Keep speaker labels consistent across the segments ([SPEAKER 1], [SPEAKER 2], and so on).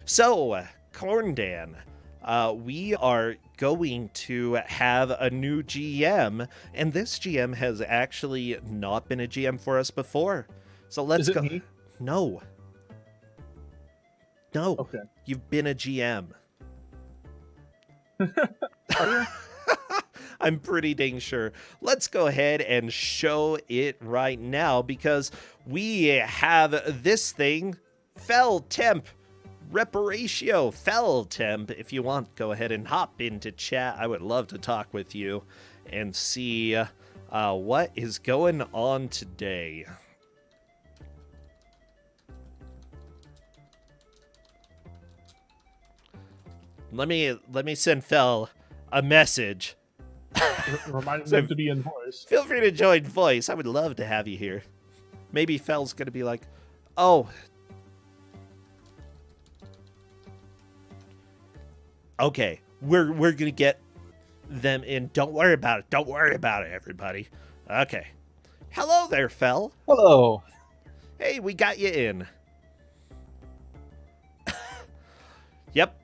[SPEAKER 1] So, Corndan, we are going to have a new GM, and this GM has actually not been a GM for us before. So let's
[SPEAKER 2] Is it
[SPEAKER 1] go.
[SPEAKER 2] me?
[SPEAKER 1] No, no,
[SPEAKER 2] Okay.
[SPEAKER 1] you've been a GM.
[SPEAKER 2] Are you?
[SPEAKER 1] I'm pretty dang sure. Let's go ahead and show it right now because we have this thing, Fell Temp. Reparatio, Fell Temp. If you want, go ahead and hop into chat. I would love to talk with you and see what is going on today. Let me send Fell a message.
[SPEAKER 2] Remind
[SPEAKER 1] So
[SPEAKER 2] them to be in voice.
[SPEAKER 1] feel free to join voice. I would love to have you here. Maybe Fell's gonna be like, oh. Okay, we're gonna get them in. Don't worry about it. Don't worry about it, everybody. Okay. Hello there, Fell.
[SPEAKER 3] Hello.
[SPEAKER 1] Hey, we got you in. Yep.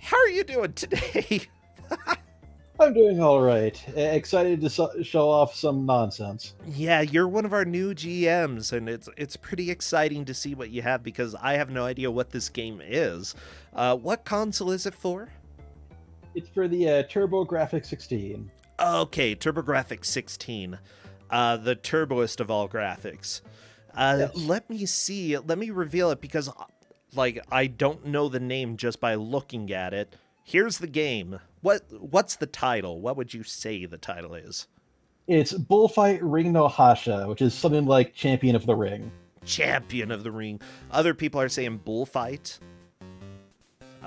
[SPEAKER 1] How are you doing today?
[SPEAKER 3] I'm doing all right. Excited to show off some nonsense.
[SPEAKER 1] Yeah, you're one of our new GMs, and it's pretty exciting to see what you have because I have no idea what this game is. What console is it for?
[SPEAKER 3] It's for the TurboGrafx 16.
[SPEAKER 1] Okay, TurboGrafx 16, the turboest of all graphics.
[SPEAKER 3] Yes.
[SPEAKER 1] Let me see. Let me reveal it because, like, I don't know the name just by looking at it. Here's the game. What's the title? What would you say the title is?
[SPEAKER 3] It's Bullfight Ring no Hasha, which is something like Champion of the Ring.
[SPEAKER 1] Champion of the Ring. Other people are saying Bullfight.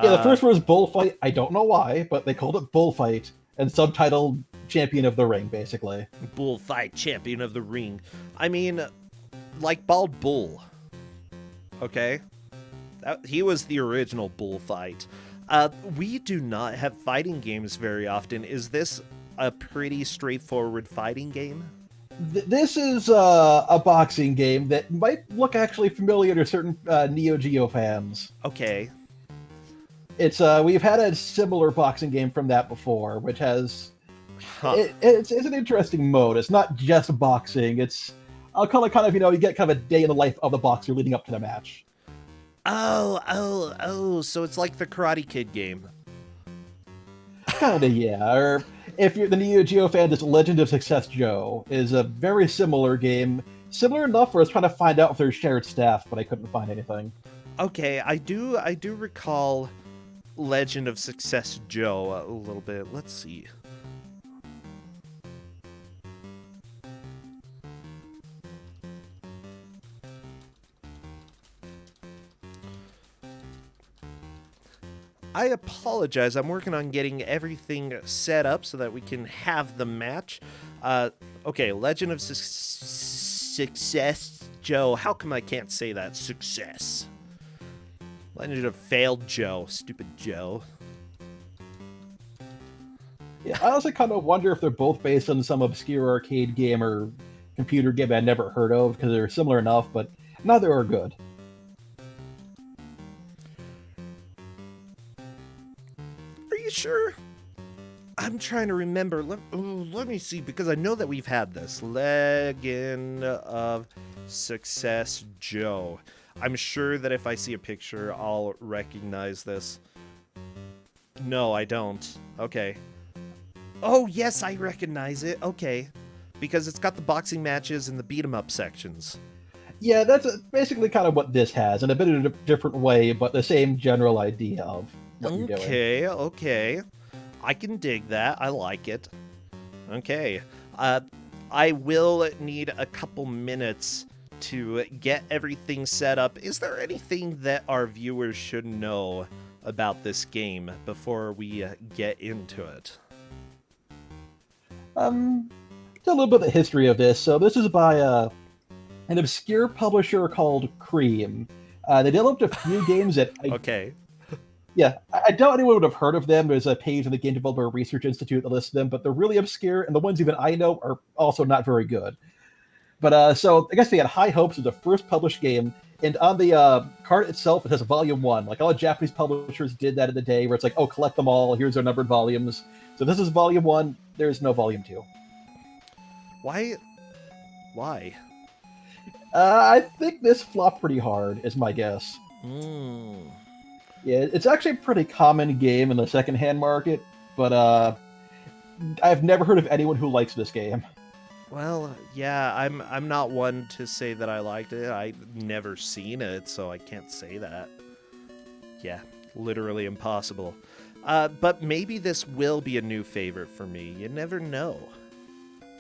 [SPEAKER 3] Yeah, the first one was Bullfight. I don't know why, but they called it Bullfight and subtitled Champion of the Ring, basically.
[SPEAKER 1] Bullfight, Champion of the Ring. I mean, like Bald Bull. Okay? He was the original Bullfight. We do not have fighting games very often. Is this a pretty straightforward fighting game?
[SPEAKER 3] This is a boxing game that might look actually familiar to certain Neo Geo fans.
[SPEAKER 1] Okay.
[SPEAKER 3] It's we've had a similar boxing game from that before, which has
[SPEAKER 1] Huh.
[SPEAKER 3] it's an interesting mode. It's not just boxing. It's I'll call it kind of you get kind of a day in the life of the boxer leading up to the match.
[SPEAKER 1] Oh, so it's like the Karate Kid game.
[SPEAKER 3] Kinda, yeah. Or if you're the Neo Geo fan, this Legend of Success Joe is a very similar game. Similar enough where I was trying to find out if there's shared staff, but I couldn't find anything.
[SPEAKER 1] Okay, I do recall Legend of Success Joe a little bit. Let's see. I apologize. I'm working on getting everything set up so that we can have the match. Okay, Legend of Success Joe. How come I can't say that? Success. Legend of Failed Joe. Stupid Joe.
[SPEAKER 3] Yeah, I also kind of wonder if they're both based on some obscure arcade game or computer game I'd never heard of, because they're similar enough, but neither are good.
[SPEAKER 1] Are you sure? I'm trying to remember. Let me see, because I know that we've had this. Legend of Success Joe. I'm sure that if I see a picture, I'll recognize this. No, I don't. Okay. Oh, yes, I recognize it. Okay. Because it's got the boxing matches and the beat-em-up sections.
[SPEAKER 3] Yeah, that's basically kind of what this has, in a bit of a different way, but the same general idea of what you're doing.
[SPEAKER 1] Okay. I can dig that. I like it. Okay. I will need a couple minutes to get everything set up. Is there anything that our viewers should know about this game before we get into it?
[SPEAKER 3] A little bit of the history of this. So this is by an obscure publisher called Cream. They developed a few games that
[SPEAKER 1] Okay.
[SPEAKER 3] Yeah, I doubt anyone would have heard of them. There's a page in the Game Developer Research Institute that lists them, but they're really obscure, and the ones even I know are also not very good. But so I guess they had high hopes of the first published game And on the card itself, it has a volume 1. Like, all Japanese publishers did that in the day, where it's like, oh, collect them all, here's their numbered volumes. So this is volume 1, there's no volume 2.
[SPEAKER 1] Why? Why?
[SPEAKER 3] I think this flopped pretty hard, is my guess. Yeah, it's actually a pretty common game in the secondhand market, but I've never heard of anyone who likes this game.
[SPEAKER 1] Well, yeah, I'm not one to say that I liked it. I've never seen it, so I can't say that. Yeah, literally impossible. But maybe this will be a new favorite for me. You never know.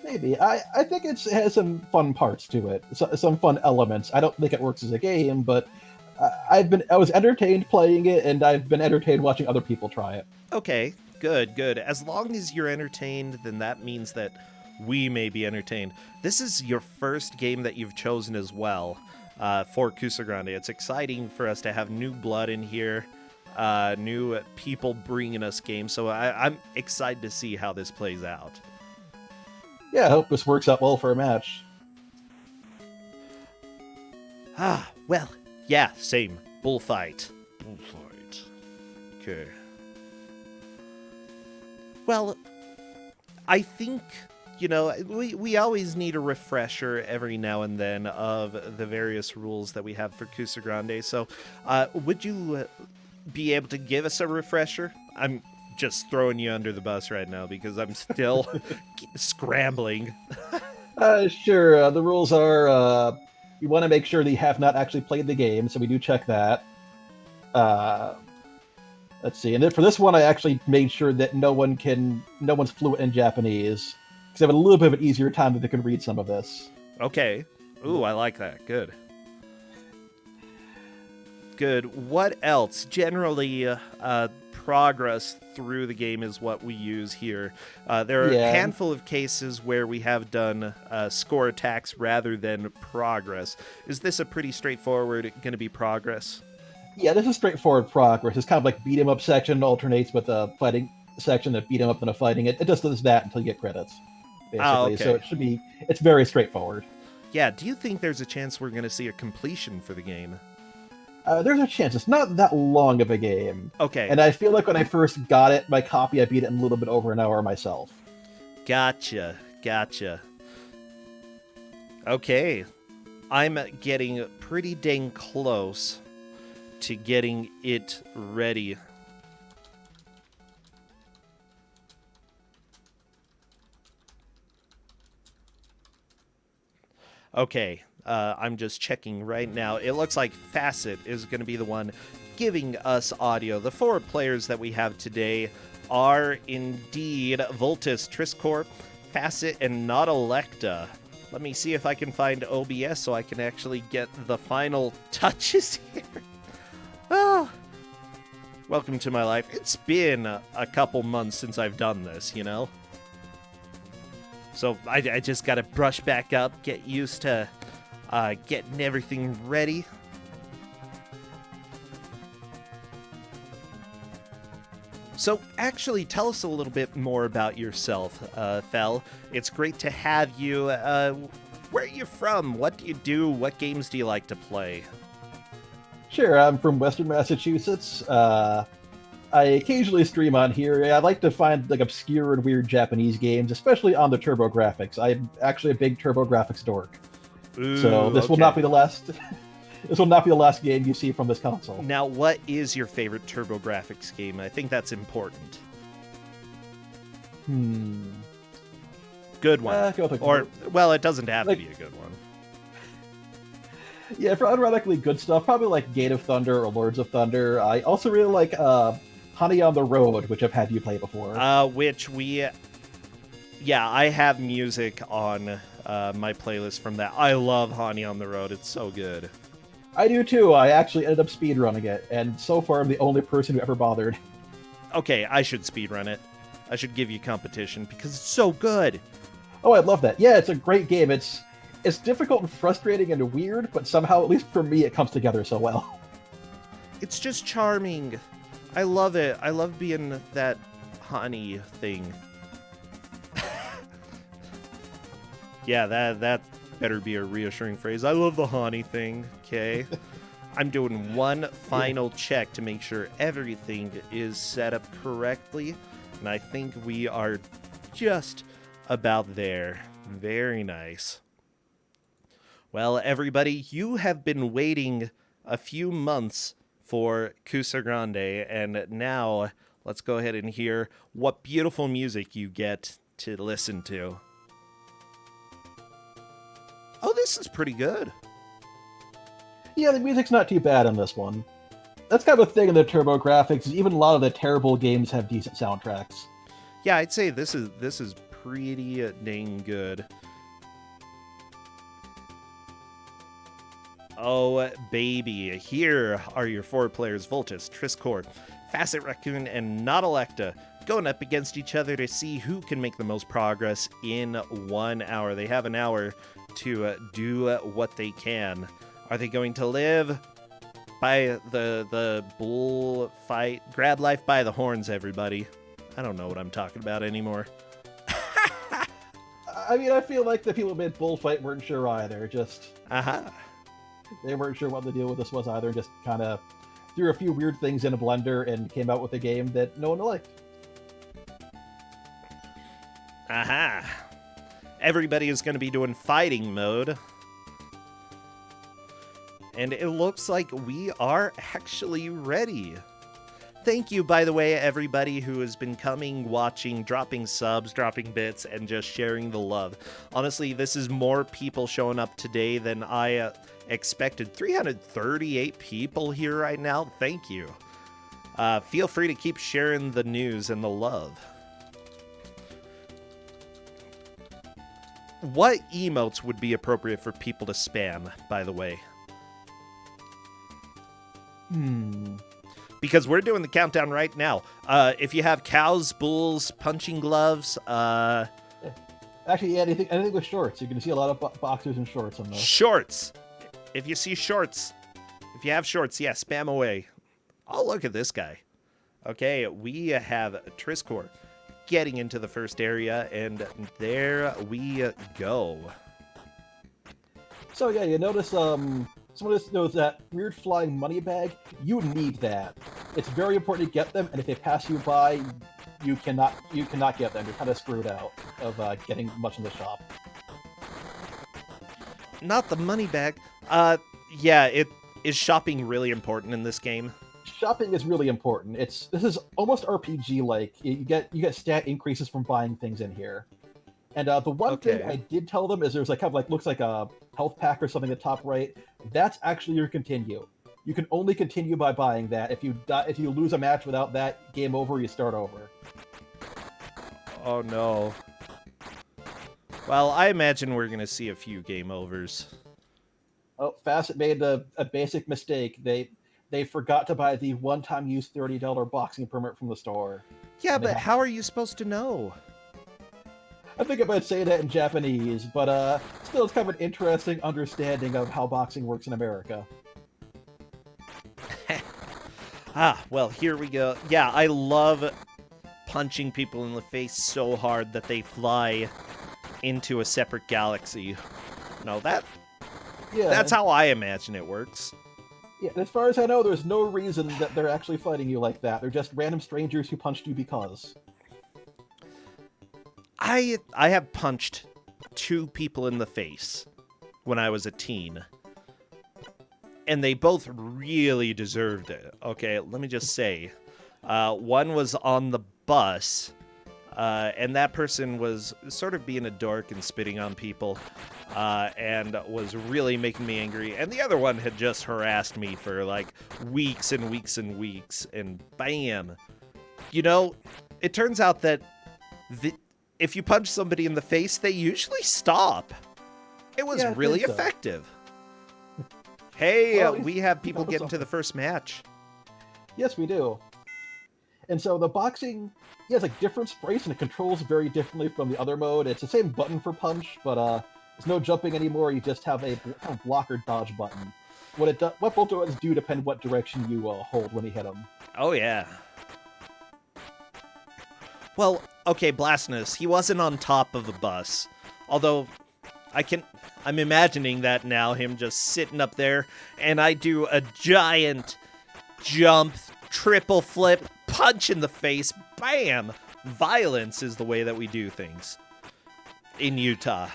[SPEAKER 3] Maybe. I think it has some fun parts to it, some fun elements. I don't think it works as a game, but I was entertained playing it, and I've been entertained watching other people try it.
[SPEAKER 1] Okay, good, good. As long as you're entertained, then that means that we may be entertained. This is your first game that you've chosen as well for Ku5ogrande. It's exciting for us to have new blood in here, new people bringing us games, so I'm excited to see how this plays out.
[SPEAKER 3] Yeah, I hope this works out well for a match.
[SPEAKER 1] Well, yeah, same. Bullfight. Bullfight. Okay. Well, I think, you know, we always need a refresher every now and then of the various rules that we have for Ku5ogrande. So, would you be able to give us a refresher? I'm just throwing you under the bus right now because I'm still scrambling.
[SPEAKER 3] Sure. The rules are you want to make sure that you have not actually played the game, so we do check that. Let's see. And then for this one, I actually made sure that no one's fluent in Japanese, because I have a little bit of an easier time if they can read some of this.
[SPEAKER 1] Okay. Ooh, I like that. Good. Good. What else? Generally, progress through the game is what we use here. There are a handful of cases where we have done score attacks rather than progress. Is this a pretty straightforward going to be progress?
[SPEAKER 3] Yeah, this is straightforward progress. It's kind of like beat 'em up section alternates with a fighting section that beat 'em up and a fighting. It just does that until you get credits, basically.
[SPEAKER 1] Okay.
[SPEAKER 3] So it's very straightforward.
[SPEAKER 1] Yeah, do you think there's a chance we're going to see a completion for the game?
[SPEAKER 3] There's a chance. It's not that long of a game.
[SPEAKER 1] Okay.
[SPEAKER 3] And I feel like when I first got it, my copy, I beat it in a little bit over an hour myself.
[SPEAKER 1] Gotcha. Okay. I'm getting pretty dang close to getting it ready. Okay, I'm just checking right now. It looks like Facet is going to be the one giving us audio. The 4 players that we have today are indeed Voltus, Triscor, Facet, and not Electa. Let me see if I can find OBS so I can actually get the final touches here. Oh, welcome to my life. It's been a couple months since I've done this, you know? So I just got to brush back up, get used to getting everything ready. So actually, tell us a little bit more about yourself, Fel. It's great to have you. Where are you from? What do you do? What games do you like to play?
[SPEAKER 3] Sure, I'm from Western Massachusetts. I occasionally stream on here. I like to find like obscure and weird Japanese games, especially on the TurboGrafx. I'm actually a big TurboGrafx dork.
[SPEAKER 1] Ooh,
[SPEAKER 3] so this will not be the last. This will not be the last game you see from this console.
[SPEAKER 1] Now, what is your favorite TurboGrafx game? I think that's important. Good one. Or, well, it doesn't have to be a good one.
[SPEAKER 3] Yeah, for unironically good stuff, probably like Gate of Thunder or Lords of Thunder. I also really like Honey on the Road, which I've had you play before.
[SPEAKER 1] Yeah, I have music on my playlist from that. I love Honey on the Road. It's so good.
[SPEAKER 3] I do too. I actually ended up speedrunning it, and so far I'm the only person who ever bothered.
[SPEAKER 1] Okay, I should speedrun it. I should give you competition because it's so good.
[SPEAKER 3] Oh, I love that. Yeah, it's a great game. It's difficult and frustrating and weird, but somehow, at least for me, it comes together so well.
[SPEAKER 1] It's just charming. I love it. I love being that honey thing. Yeah, that better be a reassuring phrase. I love the honey thing, okay? I'm doing one final check to make sure everything is set up correctly, and I think we are just about there. Very nice. Well, everybody, you have been waiting a few months for Ku5ogrande, and now let's go ahead and hear what beautiful music you get to listen to. Oh, this is pretty good.
[SPEAKER 3] Yeah, the music's not too bad on this one. That's kind of a thing in the Turbo Graphics. Even a lot of the terrible games have decent soundtracks.
[SPEAKER 1] Yeah, I'd say this is pretty dang good. Oh, baby. Here are your 4 players, Voltus, Triscore, Facet Raccoon, and Nautilekta, going up against each other to see who can make the most progress in 1 hour. They have an hour to do what they can. Are they going to live by the bullfight? Grab life by the horns, everybody. I don't know what I'm talking about anymore.
[SPEAKER 3] I mean, I feel like the people who made Bullfight weren't sure either.
[SPEAKER 1] Aha.
[SPEAKER 3] They weren't sure what the deal with this was either, and just kind of threw a few weird things in a blender and came out with a game that no one liked.
[SPEAKER 1] Aha. Everybody is going to be doing fighting mode. And it looks like we are actually ready. Thank you, by the way, everybody who has been coming, watching, dropping subs, dropping bits, and just sharing the love. Honestly, this is more people showing up today than I expected. 338 people here right now. Thank you. Feel free to keep sharing the news and the love. What emotes would be appropriate for people to spam, by the way? Because we're doing the countdown right now. If you have cows, bulls, punching gloves,
[SPEAKER 3] Actually, yeah, anything with shorts. You can see a lot of boxers and shorts on those.
[SPEAKER 1] shorts. If you see shorts, if you have shorts, yeah, spam away. Oh, look at this guy. Okay, we have Triscore getting into the first area, and there we go.
[SPEAKER 3] So yeah, you notice someone just knows that weird flying money bag. You need that. It's very important to get them, and if they pass you by, you cannot get them. You're kind of screwed out of getting much in the shop.
[SPEAKER 1] Not the money bag. Yeah, is shopping really important in this game?
[SPEAKER 3] Shopping is really important. This is almost RPG like. You get stat increases from buying things in here. And the one thing I did tell them is there's like kind of like looks like a health pack or something at the top right. That's actually your continue. You can only continue by buying that. If you lose a match without that, game over. You start over.
[SPEAKER 1] Oh no. Well, I imagine we're gonna see a few game overs.
[SPEAKER 3] Oh, Facet made a basic mistake. They forgot to buy the one-time use $30 boxing permit from the store.
[SPEAKER 1] Yeah, but how are you supposed to know?
[SPEAKER 3] I think I might say that in Japanese, but still it's kind of an interesting understanding of how boxing works in America.
[SPEAKER 1] Well, here we go. Yeah, I love punching people in the face so hard that they fly into a separate galaxy. No, that's how I imagine it works.
[SPEAKER 3] Yeah, as far as I know, there's no reason that they're actually fighting you like that. They're just random strangers who punched you because.
[SPEAKER 1] I have punched 2 people in the face when I was a teen. And they both really deserved it. Okay, let me just say. One was on the bus, and that person was sort of being a dork and spitting on people, and was really making me angry. And the other one had just harassed me for like weeks and weeks and weeks, and bam. You know, it turns out that if you punch somebody in the face, they usually stop. It was really effective. Hey,
[SPEAKER 3] well,
[SPEAKER 1] we have people getting to the first match.
[SPEAKER 3] Yes, we do. And so the boxing, has like different sprays and it controls very differently from the other mode. It's the same button for punch, but there's no jumping anymore. You just have a block or dodge button. What both buttons do depend what direction you hold when you hit them.
[SPEAKER 1] Oh yeah. Well, okay, Blasphemous, he wasn't on top of the bus. Although, I'm imagining that now, him just sitting up there, and I do a giant jump, triple flip, punch in the face, bam! Violence is the way that we do things in Utah.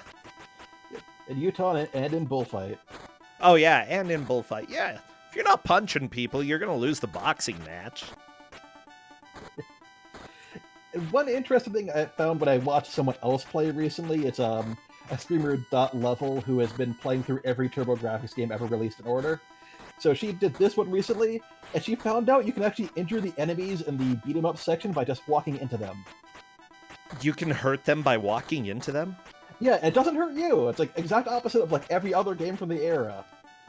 [SPEAKER 3] In Utah and in Bullfight.
[SPEAKER 1] Oh yeah, and in Bullfight. Yeah, if you're not punching people, you're gonna lose the boxing match.
[SPEAKER 3] And one interesting thing I found when I watched someone else play recently, it's a streamer .level who has been playing through every TurboGrafx game ever released in order. So she did this one recently, and she found out you can actually injure the enemies in the beat 'em up section by just walking into them.
[SPEAKER 1] You can hurt them by walking into them?
[SPEAKER 3] Yeah, it doesn't hurt you. It's like exact opposite of like every other game from the era.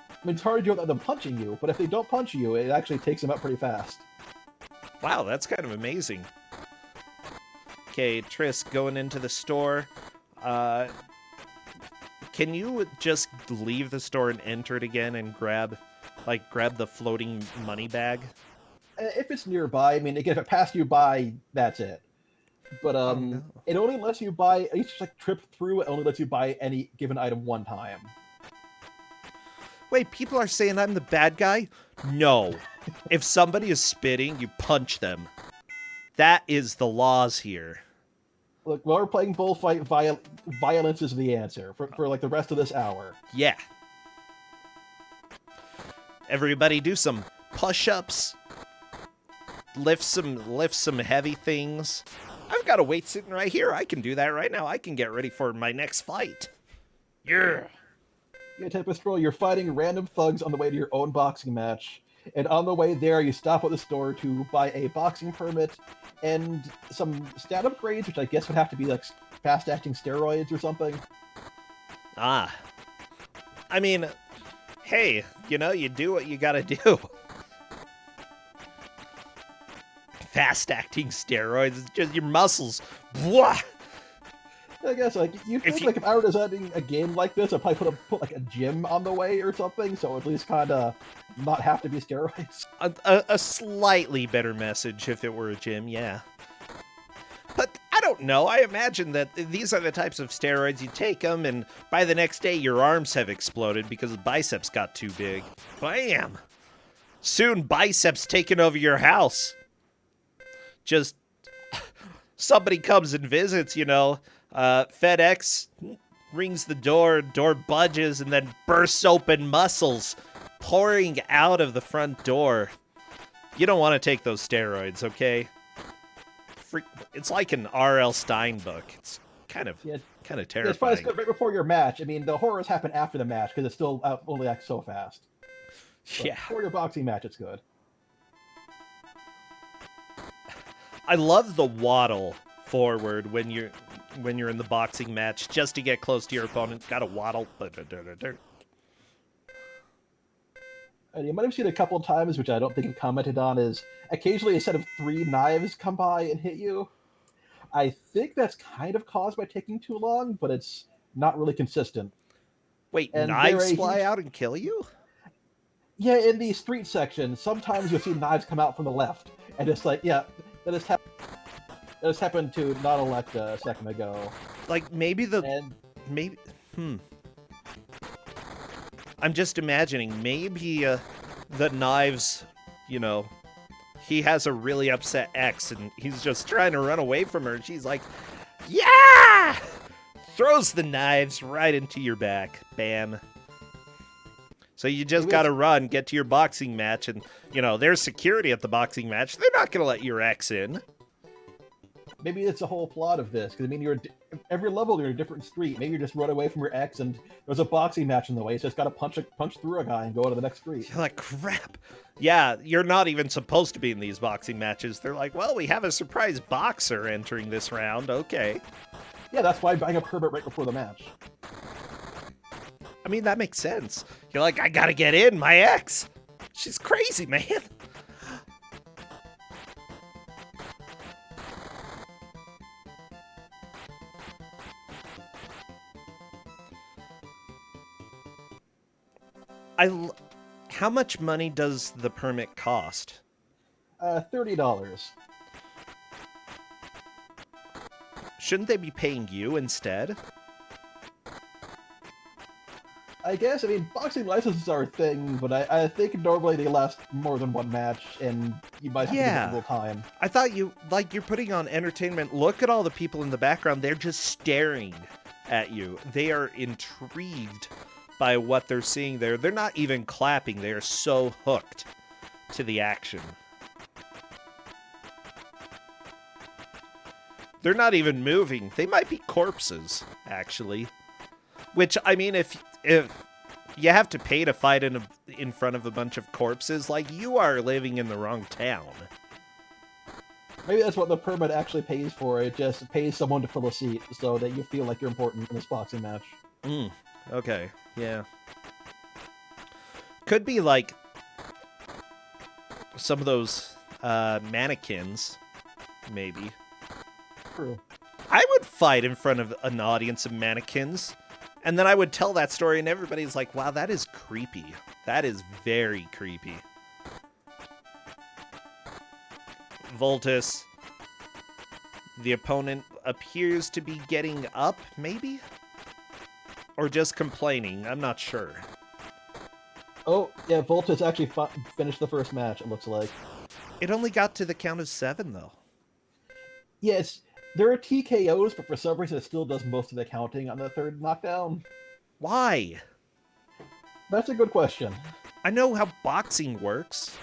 [SPEAKER 3] I mean, it's hard to do without them punching you, but if they don't punch you, it actually takes them out pretty fast.
[SPEAKER 1] Wow, that's kind of amazing. Okay, Triss, going into the store. Can you just leave the store and enter it again and grab the floating money bag?
[SPEAKER 3] If it's nearby, I mean, again, if it passed you by, that's it. But
[SPEAKER 1] no.
[SPEAKER 3] It only lets you buy each like trip through. It only lets you buy any given item one time.
[SPEAKER 1] Wait, people are saying I'm the bad guy? No. If somebody is spitting, you punch them. That is the laws here.
[SPEAKER 3] Look, while we're playing Bullfight, violence is the answer for like the rest of this hour.
[SPEAKER 1] Yeah. Everybody do some push-ups. Lift some heavy things. I've got a weight sitting right here. I can do that right now. I can get ready for my next fight. Yeah.
[SPEAKER 3] You type of stroll, you're fighting random thugs on the way to your own boxing match. And on the way there, you stop at the store to buy a boxing permit and some stat upgrades, which I guess would have to be like fast-acting steroids or something.
[SPEAKER 1] Ah. I mean, hey, you do what you gotta do. Fast-acting steroids, it's just your muscles. Blah!
[SPEAKER 3] I guess like you think like if I were designing a game like this, I'd probably put like a gym on the way or something, so at least kind of not have to be steroids.
[SPEAKER 1] A slightly better message if it were a gym, yeah. But I don't know. I imagine that these are the types of steroids you take them, and by the next day your arms have exploded because the biceps got too big. Bam! Soon biceps taking over your house. Just somebody comes and visits, FedEx rings the door budges, and then bursts open, muscles pouring out of the front door. You don't want to take those steroids, okay? It's like an R.L. Stine book. It's kind of terrifying.
[SPEAKER 3] It's probably right before your match. I mean, the horrors happen after the match because it's still only acts so fast. But
[SPEAKER 1] yeah.
[SPEAKER 3] before your boxing match, it's good.
[SPEAKER 1] I love the waddle forward when you're in the boxing match just to get close to your opponent. Got to waddle.
[SPEAKER 3] And you might have seen a couple of times, which I don't think you commented on, is occasionally a set of 3 knives come by and hit you. I think that's kind of caused by taking too long, but it's not really consistent.
[SPEAKER 1] Wait, and knives fly out and kill you?
[SPEAKER 3] Yeah, in the street section, sometimes you'll see knives come out from the left. And it's like, yeah, that has happened to not elect a second ago. Like,
[SPEAKER 1] I'm just imagining, maybe the knives, he has a really upset ex, and he's just trying to run away from her, and she's like, yeah! Throws the knives right into your back. Bam. So you just gotta run, get to your boxing match, and, there's security at the boxing match. They're not gonna let your ex in.
[SPEAKER 3] Maybe it's the whole plot of this, because, I mean, every level you're in a different street. Maybe you just run away from your ex, and there's a boxing match in the way, so it's gotta punch through a guy and go to the next street.
[SPEAKER 1] You're like, crap. Yeah, you're not even supposed to be in these boxing matches. They're like, well, we have a surprise boxer entering this round. Okay.
[SPEAKER 3] Yeah, that's why I'm buying a permit right before the match.
[SPEAKER 1] I mean, that makes sense. You're like, I gotta get in, my ex. She's crazy, man. How much money does the permit cost?
[SPEAKER 3] $30.
[SPEAKER 1] Shouldn't they be paying you instead?
[SPEAKER 3] I guess, I mean, boxing licenses are a thing, but I think normally they last more than one match, and you might have to give it a little time.
[SPEAKER 1] I thought you're putting on entertainment. Look at all the people in the background. They're just staring at you. They are intrigued by what they're seeing there. They're not even clapping. They are so hooked to the action. They're not even moving. They might be corpses, actually. Which, I mean, if you have to pay to fight in front of a bunch of corpses, like, you are living in the wrong town.
[SPEAKER 3] Maybe that's what the permit actually pays for. It just pays someone to fill a seat so that you feel like you're important in this boxing match.
[SPEAKER 1] Okay, yeah. Could be like some of those mannequins, maybe.
[SPEAKER 3] True.
[SPEAKER 1] I would fight in front of an audience of mannequins, and then I would tell that story, and everybody's like, wow, that is creepy. That is very creepy. Voltus. The opponent appears to be getting up, maybe? Or just complaining, I'm not sure.
[SPEAKER 3] Oh, yeah, Voltus actually finished the first match, it looks like.
[SPEAKER 1] It only got to the count of 7, though.
[SPEAKER 3] Yes, there are TKOs, but for some reason it still does most of the counting on the third knockdown.
[SPEAKER 1] Why?
[SPEAKER 3] That's a good question.
[SPEAKER 1] I know how boxing works.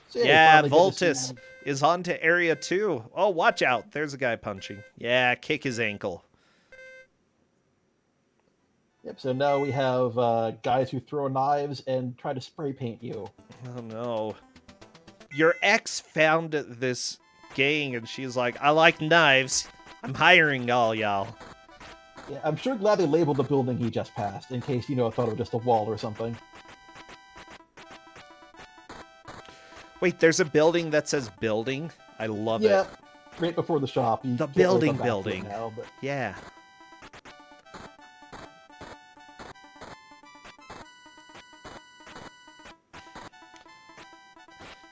[SPEAKER 3] So
[SPEAKER 1] Yeah,
[SPEAKER 3] we finally get to
[SPEAKER 1] Voltus
[SPEAKER 3] see-
[SPEAKER 1] is on to Area 2. Oh, watch out. There's a guy punching. Yeah, kick his ankle.
[SPEAKER 3] Yep, so now we have guys who throw knives and try to spray paint you.
[SPEAKER 1] Oh, no. Your ex found this gang, and she's like, I like knives. I'm hiring all y'all.
[SPEAKER 3] Yeah, I'm sure glad they labeled the building he just passed, in case, thought it was just a wall or something.
[SPEAKER 1] Wait, there's a building that says building? I love
[SPEAKER 3] Yeah,
[SPEAKER 1] it.
[SPEAKER 3] right before the shop. You
[SPEAKER 1] The
[SPEAKER 3] can't really
[SPEAKER 1] building
[SPEAKER 3] come back to it
[SPEAKER 1] building.
[SPEAKER 3] now, but
[SPEAKER 1] Yeah.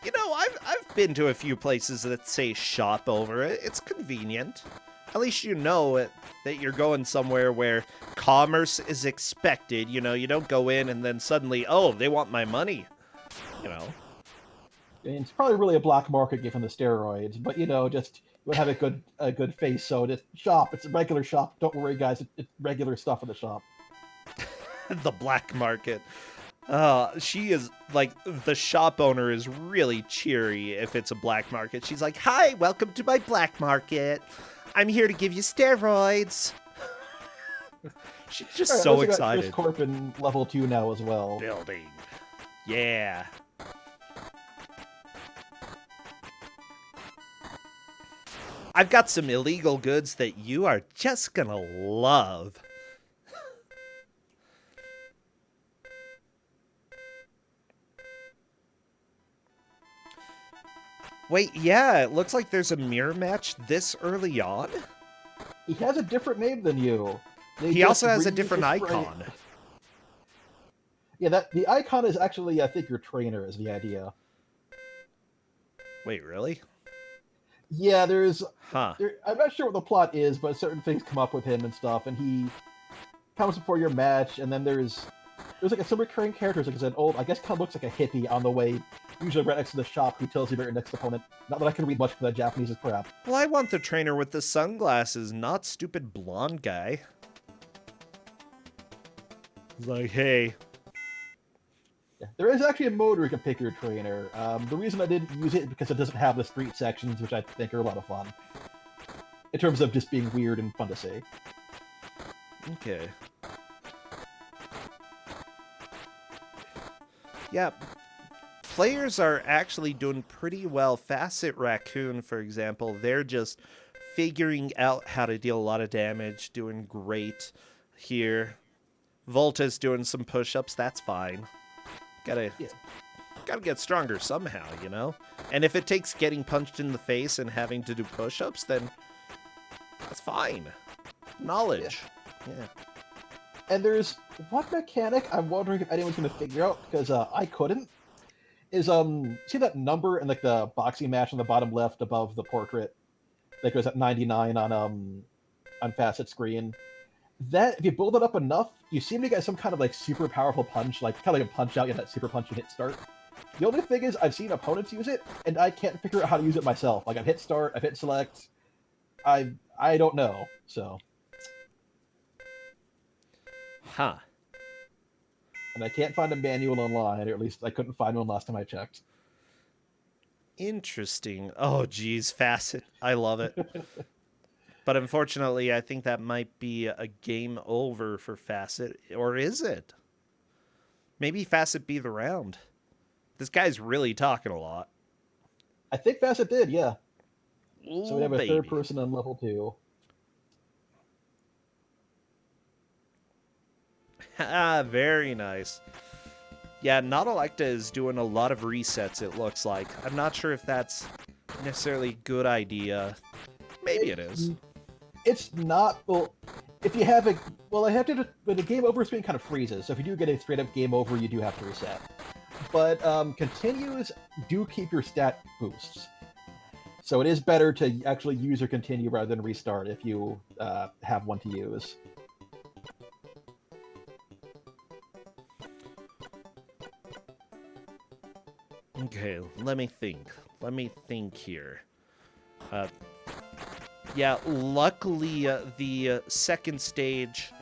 [SPEAKER 1] You know, I've been to a few places that say shop over it. It's convenient. At least you know that you're going somewhere where commerce is expected. You know, you don't go in and then suddenly, oh, they want my money. You know.
[SPEAKER 3] I mean, it's probably really a black market given the steroids, but just you would have a good face. So it's shop. It's a regular shop. Don't worry, guys. It's regular stuff in the shop.
[SPEAKER 1] The black market. She is like, the shop owner is really cheery if it's a black market. She's like, hi, welcome to my black market. I'm here to give you steroids. She's just
[SPEAKER 3] All right,
[SPEAKER 1] so
[SPEAKER 3] also got
[SPEAKER 1] excited.
[SPEAKER 3] Chris Corp in level 2 now as well.
[SPEAKER 1] Building. Yeah. I've got some illegal goods that you are just gonna love. Wait, yeah, it looks like there's a mirror match this early on.
[SPEAKER 3] He has a different name than you. They
[SPEAKER 1] He
[SPEAKER 3] just
[SPEAKER 1] also has a
[SPEAKER 3] reused
[SPEAKER 1] different
[SPEAKER 3] his sprite.
[SPEAKER 1] icon.
[SPEAKER 3] Yeah, the icon is actually, I think, your trainer is the idea.
[SPEAKER 1] Wait, really?
[SPEAKER 3] Yeah,
[SPEAKER 1] Huh.
[SPEAKER 3] I'm not sure what the plot is, but certain things come up with him and stuff, and he comes before your match, and then there's like some recurring characters, like an old, I guess kind of looks like a hippie on the way, usually right next to the shop, who tells you about your next opponent. Not that I can read much, because that Japanese is crap.
[SPEAKER 1] Well, I want the trainer with the sunglasses, not stupid blonde guy. He's like, hey.
[SPEAKER 3] Yeah. There is actually a mode where you can pick your trainer. The reason I didn't use it is because it doesn't have the street sections, which I think are a lot of fun. In terms of just being weird and fun to see.
[SPEAKER 1] Okay. Yeah, players are actually doing pretty well. Facet Raccoon, for example, they're just figuring out how to deal a lot of damage, doing great here. Volta's doing some push-ups, that's fine. Gotta get stronger somehow, you know? And if it takes getting punched in the face and having to do push-ups, then that's fine. Knowledge. Yeah.
[SPEAKER 3] And there's one mechanic I'm wondering if anyone's going to figure out, because I couldn't, is, see that number in, like, the boxing match on the bottom left above the portrait that goes at 99 on Facet screen? that if you build it up enough, you seem to get some kind of like super powerful punch, like kind of like a punch out, you have that super punch and hit start. The only thing is I've seen opponents use it, and I can't figure out how to use it myself. Like I've hit start, I've hit select, I don't know. So,
[SPEAKER 1] Huh.
[SPEAKER 3] and I can't find a manual online, or at least I couldn't find one last time I checked.
[SPEAKER 1] Interesting. Oh, geez, Facet. I love it. But unfortunately, I think that might be a game over for Facet. Or is it? Maybe Facet be the round. This guy's really talking a lot.
[SPEAKER 3] I think Facet did, yeah.
[SPEAKER 1] Ooh,
[SPEAKER 3] So we have a
[SPEAKER 1] baby.
[SPEAKER 3] third person on level 2.
[SPEAKER 1] Ah, very nice. Yeah, Not Electa is doing a lot of resets, it looks like. I'm not sure if that's necessarily a good idea. Maybe it is.
[SPEAKER 3] It's not, well, if you have a, well, I have to, but the game over screen kind of freezes, so if you do get a straight up game over, you do have to reset. But continues do keep your stat boosts. So it is better to actually use or continue rather than restart if you have one to use.
[SPEAKER 1] Okay, let me think. Let me think here. Yeah, luckily the second stage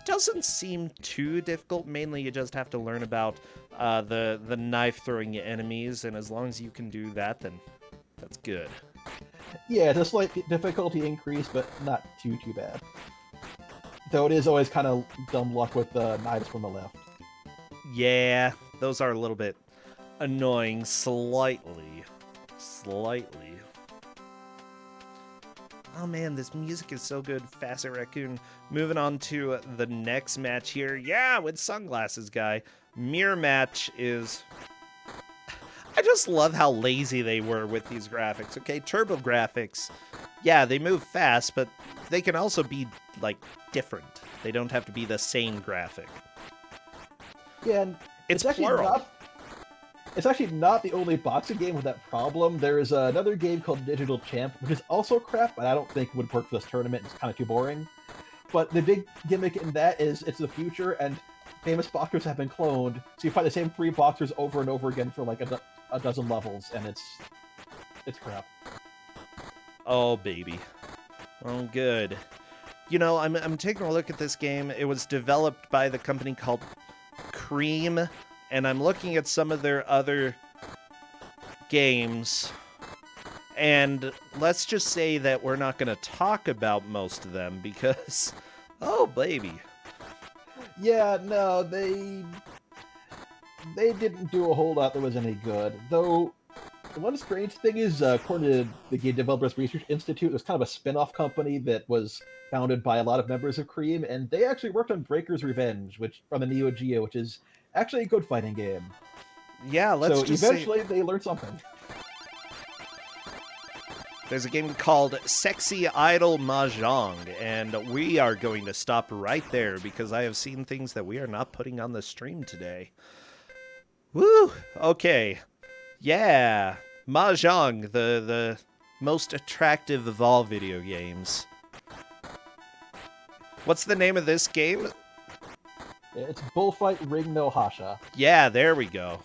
[SPEAKER 1] doesn't seem too difficult. Mainly you just have to learn about the knife-throwing enemies, and as long as you can do that, then that's good.
[SPEAKER 3] Yeah, it's a slight difficulty increase, but not too bad. Though it is always kind of dumb luck with the knives from the left.
[SPEAKER 1] Yeah, those are a little bit annoying, slightly. Oh man, this music is so good, Facet Raccoon. Moving on to the next match here. Yeah, with Sunglasses Guy. Mirror match is... I just love how lazy they were with these graphics. Okay, turbo graphics. Yeah, they move fast, but they can also be, like, different. They don't have to be the same graphic.
[SPEAKER 3] Yeah, and
[SPEAKER 1] It's
[SPEAKER 3] actually
[SPEAKER 1] plural.
[SPEAKER 3] not. It's actually not the only boxing game with that problem. There's another game called Digital Champ, which is also crap, but I don't think would work for this tournament. It's kind of too boring. But the big gimmick in that is it's the future, and famous boxers have been cloned, so you fight the same 3 boxers over and over again for like a dozen levels, and it's crap.
[SPEAKER 1] Oh, baby. Oh, good. You know, I'm taking a look at this game. It was developed by the company called Cream, and I'm looking at some of their other games, and let's just say that we're not going to talk about most of them because, oh, baby.
[SPEAKER 3] Yeah, no, they didn't do a whole lot that was any good. Though, the one strange thing is, according to the Game Developers Research Institute, it was kind of a spin-off company that was founded by a lot of members of Cream, and they actually worked on Breaker's Revenge, which from the Neo Geo, which is actually a good fighting game.
[SPEAKER 1] Yeah, let's
[SPEAKER 3] so
[SPEAKER 1] just
[SPEAKER 3] eventually they learned something.
[SPEAKER 1] There's a game called Sexy Idol Mahjong, and we are going to stop right there because I have seen things that we are not putting on the stream today. Woo! Okay. Yeah. Mahjong, the most attractive of all video games. What's the name of this game?
[SPEAKER 3] It's Bullfight Ring no Hasha.
[SPEAKER 1] Yeah, there we go.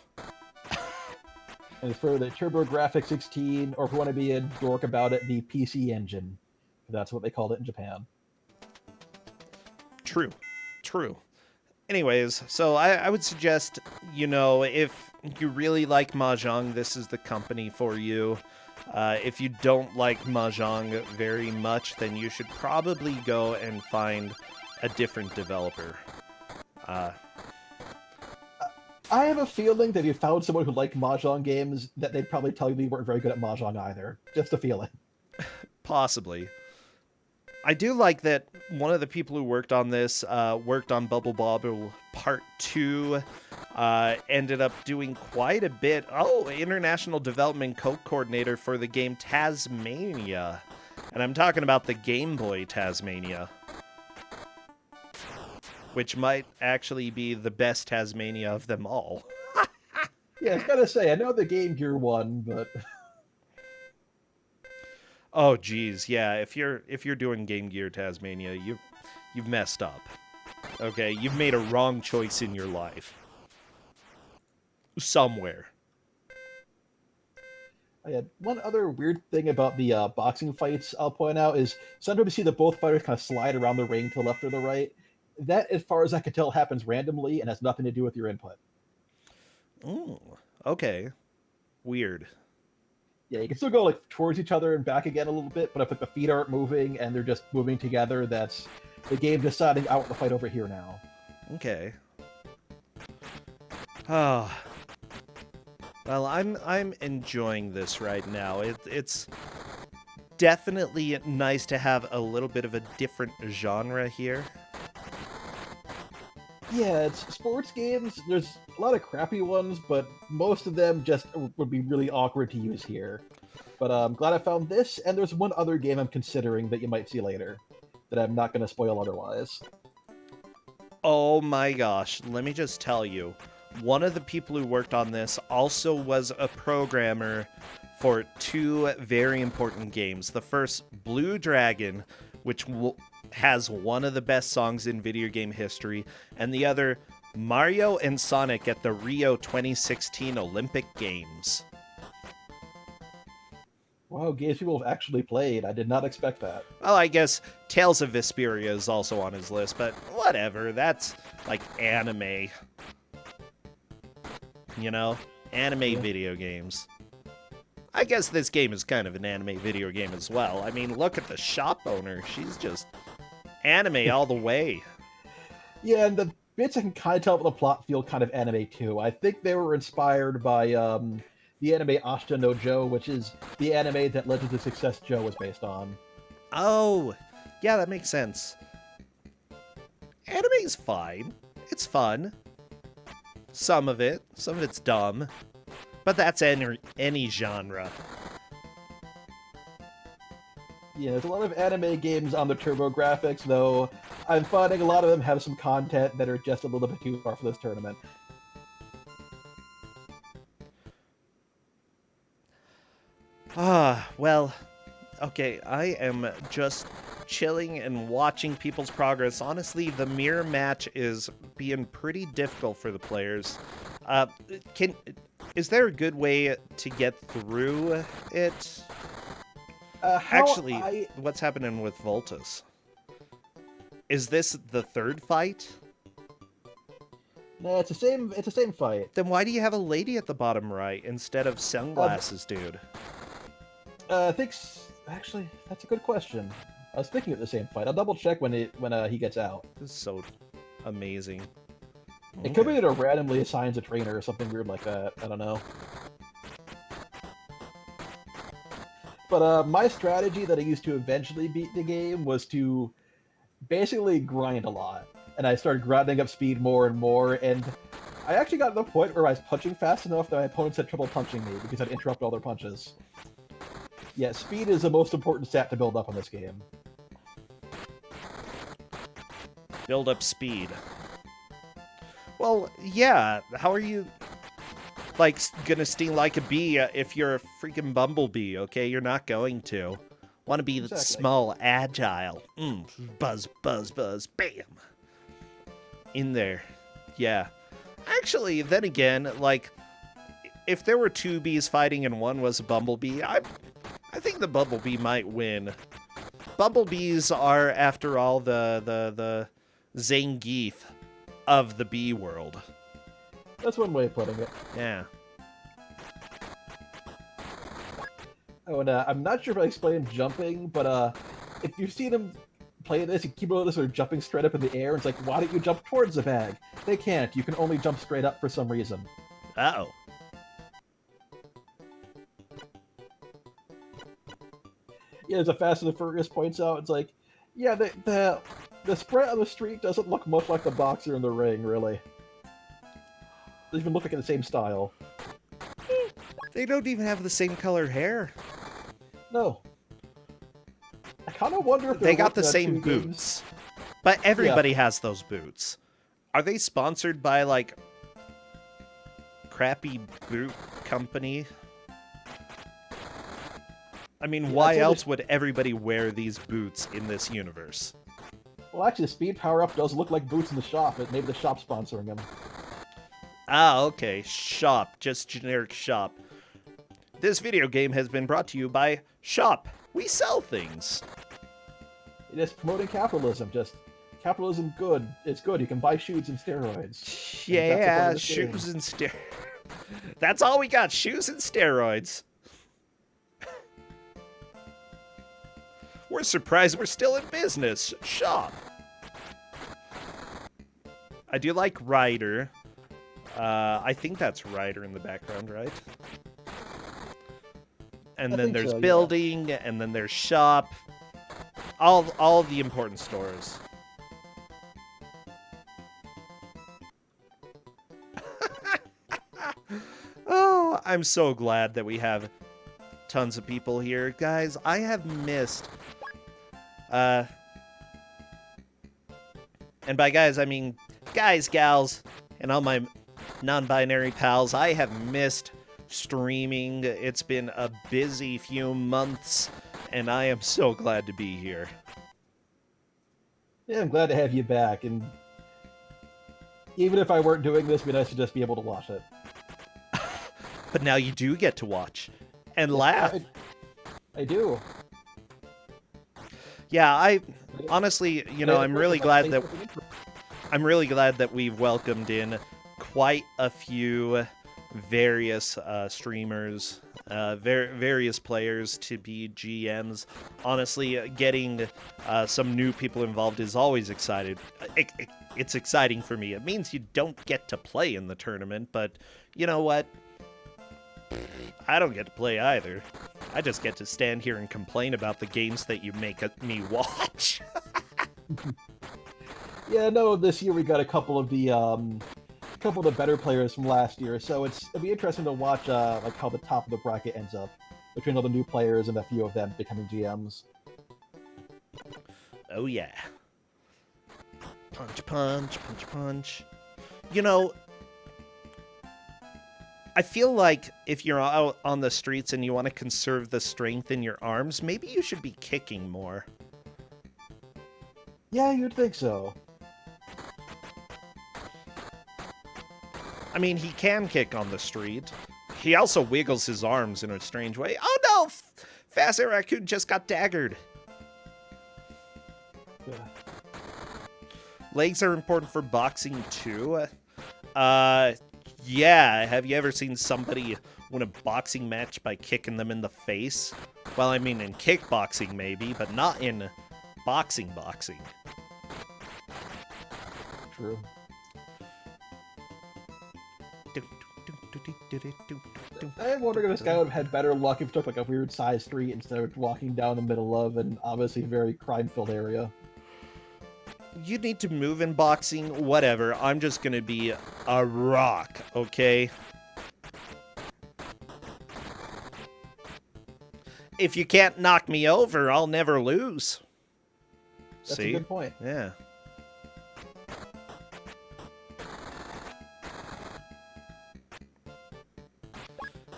[SPEAKER 3] And it's for the TurboGrafx 16, or if you want to be a dork about it, the PC Engine. That's what they called it in Japan.
[SPEAKER 1] True. Anyways, so I would suggest, you know, if you really like Mahjong, this is the company for you. If you don't like Mahjong very much, then you should probably go and find a different developer.
[SPEAKER 3] I have a feeling that if you found someone who liked Mahjong games, that they'd probably tell you they weren't very good at Mahjong either. Just a feeling.
[SPEAKER 1] Possibly. I do like that one of the people who worked on this, worked on Bubble Bobble Part 2, ended up doing quite a bit. Oh, International Development Co-Coordinator for the game Tasmania. And I'm talking about the Game Boy Tasmania, which might actually be the best Tasmania of them all.
[SPEAKER 3] Yeah, I was gotta say, I know the Game Gear one, but
[SPEAKER 1] Oh geez, yeah. If you're doing Game Gear Tasmania, you you've messed up. Okay, you've made a wrong choice in your life. Somewhere.
[SPEAKER 3] I had one other weird thing about the boxing fights I'll point out is sometimes you see that both fighters kind of slide around the ring to the left or the right. That, as far as I can tell, happens randomly and has nothing to do with your input.
[SPEAKER 1] Ooh, okay. Weird.
[SPEAKER 3] Yeah, you can still go like towards each other and back again a little bit, but if like the feet aren't moving and they're just moving together, that's the game deciding I want to fight over here now.
[SPEAKER 1] Okay. Oh. Well, I'm enjoying this right now. It's definitely nice to have a little bit of a different genre here.
[SPEAKER 3] Yeah, it's sports games. There's a lot of crappy ones, but most of them just would be really awkward to use here. But I'm glad I found this, and there's one other game I'm considering that you might see later that I'm not going to spoil otherwise.
[SPEAKER 1] Oh my gosh, let me just tell you. One of the people who worked on this also was a programmer for two very important games. The first, Blue Dragon, which has one of the best songs in video game history, and the other, Mario and Sonic at the Rio 2016 Olympic Games.
[SPEAKER 3] Wow, games people have actually played. I did not expect that.
[SPEAKER 1] Well, I guess Tales of Vesperia is also on his list, but whatever. That's like anime. You know? Anime video games. I guess this game is kind of an anime video game as well. I mean, look at the shop owner. She's just anime all the way.
[SPEAKER 3] Yeah, and the bits I can kind of tell about the plot feel kind of anime too. I think they were inspired by the anime Ashita no Joe, which is the anime that Legend of Success Joe was based on.
[SPEAKER 1] Oh, yeah, that makes sense. Anime's fine. It's fun. Some of it's dumb. But that's any genre.
[SPEAKER 3] Yeah, there's a lot of anime games on the TurboGrafx, though I'm finding a lot of them have some content that are just a little bit too far for this tournament.
[SPEAKER 1] Well, okay, I am just chilling and watching people's progress. Honestly, the mirror match is being pretty difficult for the players. Is there a good way to get through it? Actually, what's happening with Voltus? Is this the third fight?
[SPEAKER 3] No, it's the same fight.
[SPEAKER 1] Then why do you have a lady at the bottom right instead of sunglasses, dude?
[SPEAKER 3] I think actually that's a good question. I was thinking of the same fight. I'll double check when he gets out.
[SPEAKER 1] This is so amazing.
[SPEAKER 3] It could be that it randomly assigns a trainer or something weird like that. I don't know. But my strategy that I used to eventually beat the game was to basically grind a lot. And I started grinding up speed more and more, and I actually got to the point where I was punching fast enough that my opponents had trouble punching me because I'd interrupt all their punches. Yeah, speed is the most important stat to build up on this game.
[SPEAKER 1] Build up speed. Well, yeah, how are you, like, gonna sting like a bee if you're a freaking bumblebee, okay? You're not going to. Want to be
[SPEAKER 3] Exactly.
[SPEAKER 1] small, agile. Buzz, buzz, buzz, bam. In there. Yeah. Actually, then again, like, if there were two bees fighting and one was a bumblebee, I think the bumblebee might win. Bumblebees are, after all, the Zangief of the bee world.
[SPEAKER 3] That's one way of putting it.
[SPEAKER 1] Yeah.
[SPEAKER 3] Oh, and I'm not sure if I explained jumping, but if you've seen them play this, you keep this or jumping straight up in the air, and it's like, why don't you jump towards the bag? They can't. You can only jump straight up for some reason.
[SPEAKER 1] Uh-oh.
[SPEAKER 3] Yeah, as a Fast and the Furious points out, it's like, yeah, the sprite on the street doesn't look much like the boxer in the ring, really. Doesn't even look like the same style.
[SPEAKER 1] They don't even have the same color hair.
[SPEAKER 3] No. I kind of wonder if
[SPEAKER 1] They got the
[SPEAKER 3] working on
[SPEAKER 1] same
[SPEAKER 3] two
[SPEAKER 1] boots.
[SPEAKER 3] games.
[SPEAKER 1] But everybody has those boots. Are they sponsored by, like, crappy boot company? I mean,
[SPEAKER 3] Yeah,
[SPEAKER 1] why
[SPEAKER 3] it's
[SPEAKER 1] else would everybody wear these boots in this universe?
[SPEAKER 3] Well, actually, the speed power-up does look like boots in the shop. Maybe the shop's sponsoring him.
[SPEAKER 1] Ah, okay. Shop. Just generic shop. This video game has been brought to you by Shop. We sell things.
[SPEAKER 3] It is promoting capitalism. Just capitalism good. It's good. You can buy shoes and steroids.
[SPEAKER 1] Yeah,
[SPEAKER 3] And
[SPEAKER 1] shoes and steroids. That's all we got. Shoes and steroids. We're surprised we're still in business. Shop. I do like Ryder. I think that's Ryder in the background, right? And then there's
[SPEAKER 3] so,
[SPEAKER 1] building, and then there's shop. All the important stores. Oh, I'm so glad that we have tons of people here. Guys, I have missed... and by guys, I mean guys, gals, and all my non-binary pals. I have missed streaming. It's been a busy few months, and I am so glad to be here.
[SPEAKER 3] Yeah, I'm glad to have you back. And even if I weren't doing this, it'd be nice to just be able to watch it.
[SPEAKER 1] But now you do get to watch and laugh.
[SPEAKER 3] I do.
[SPEAKER 1] Yeah, I honestly, I'm really glad that we've welcomed in quite a few various streamers, various players to be GMs. Honestly, getting some new people involved is always exciting. It's exciting for me. It means you don't get to play in the tournament, but you know what? I don't get to play either. I just get to stand here and complain about the games that you make me watch.
[SPEAKER 3] Yeah, no, this year we got a couple of the better players from last year, so it'll be interesting to watch like how the top of the bracket ends up between all the new players and a few of them becoming GMs.
[SPEAKER 1] Oh yeah. Punch, punch, punch, punch. I feel like if you're out on the streets and you want to conserve the strength in your arms, maybe you should be kicking more.
[SPEAKER 3] Yeah, you'd think so.
[SPEAKER 1] I mean, he can kick on the street. He also wiggles his arms in a strange way. Oh no! Fast Air Raccoon just got daggered.
[SPEAKER 3] Yeah.
[SPEAKER 1] Legs are important for boxing too. Yeah, have you ever seen somebody win a boxing match by kicking them in the face? Well, I mean in kickboxing maybe, but not in boxing.
[SPEAKER 3] True. I'm wondering if this guy would have had better luck if he took like a weird side street instead of walking down the middle of an obviously very crime-filled area.
[SPEAKER 1] You need to move in boxing, whatever. I'm just gonna be a rock, okay? If you can't knock me over, I'll never lose.
[SPEAKER 3] That's
[SPEAKER 1] See?
[SPEAKER 3] a good point.
[SPEAKER 1] Yeah.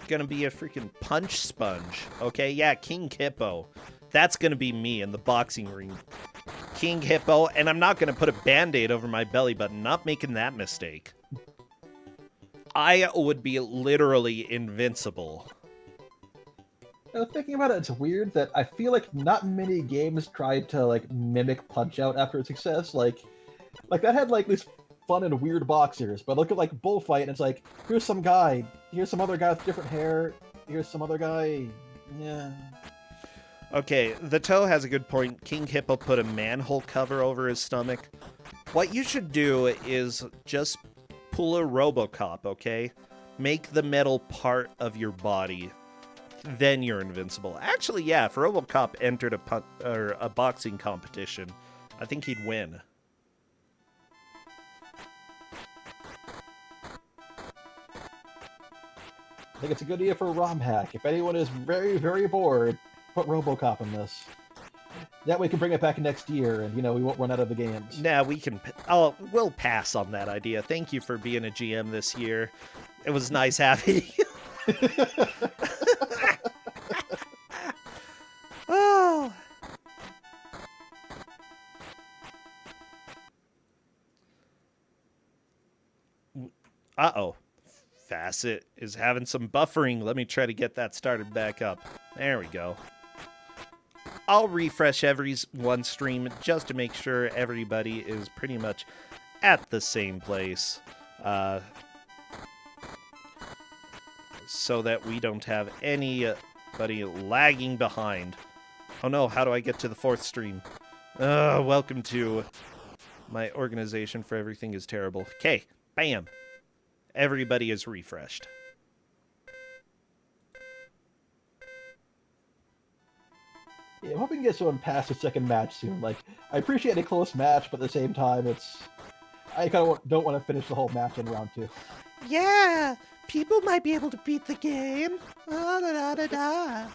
[SPEAKER 1] Gonna be a freaking punch sponge, okay? Yeah, King Hippo. That's gonna be me in the boxing ring. King Hippo, and I'm not going to put a Band-Aid over my belly button. Not making that mistake. I would be literally invincible.
[SPEAKER 3] Thinking about it, it's weird that I feel like not many games tried to like mimic Punch-Out after its success. Like that had like these fun and weird boxers, but look at like Bullfight, and it's like here's some guy, here's some other guy with different hair, here's some other guy. Yeah.
[SPEAKER 1] Okay, the toe has a good point. King Hippo put a manhole cover over his stomach. What you should do is just pull a RoboCop, okay? Make the metal part of your body. Then you're invincible. Actually, yeah, if RoboCop entered a boxing competition, I think he'd win.
[SPEAKER 3] I think it's a good idea for a ROM hack. If anyone is very, very bored, put RoboCop in this. That way we can bring it back next year, and, we won't run out of the games.
[SPEAKER 1] Nah, we'll pass on that idea. Thank you for being a GM this year. It was nice having you. Oh. Uh-oh. Facet is having some buffering. Let me try to get that started back up. There we go. I'll refresh every one stream just to make sure everybody is pretty much at the same place. So that we don't have anybody lagging behind. Oh no, how do I get to the 4th stream? Welcome to my organization for everything is terrible. Okay, bam. Everybody is refreshed.
[SPEAKER 3] Yeah, I'm hoping to get someone past the second match soon. Like, I appreciate a close match, but at the same time, I kind of don't want to finish the whole match in round 2.
[SPEAKER 1] Yeah, people might be able to beat the game. Da, da, da, da.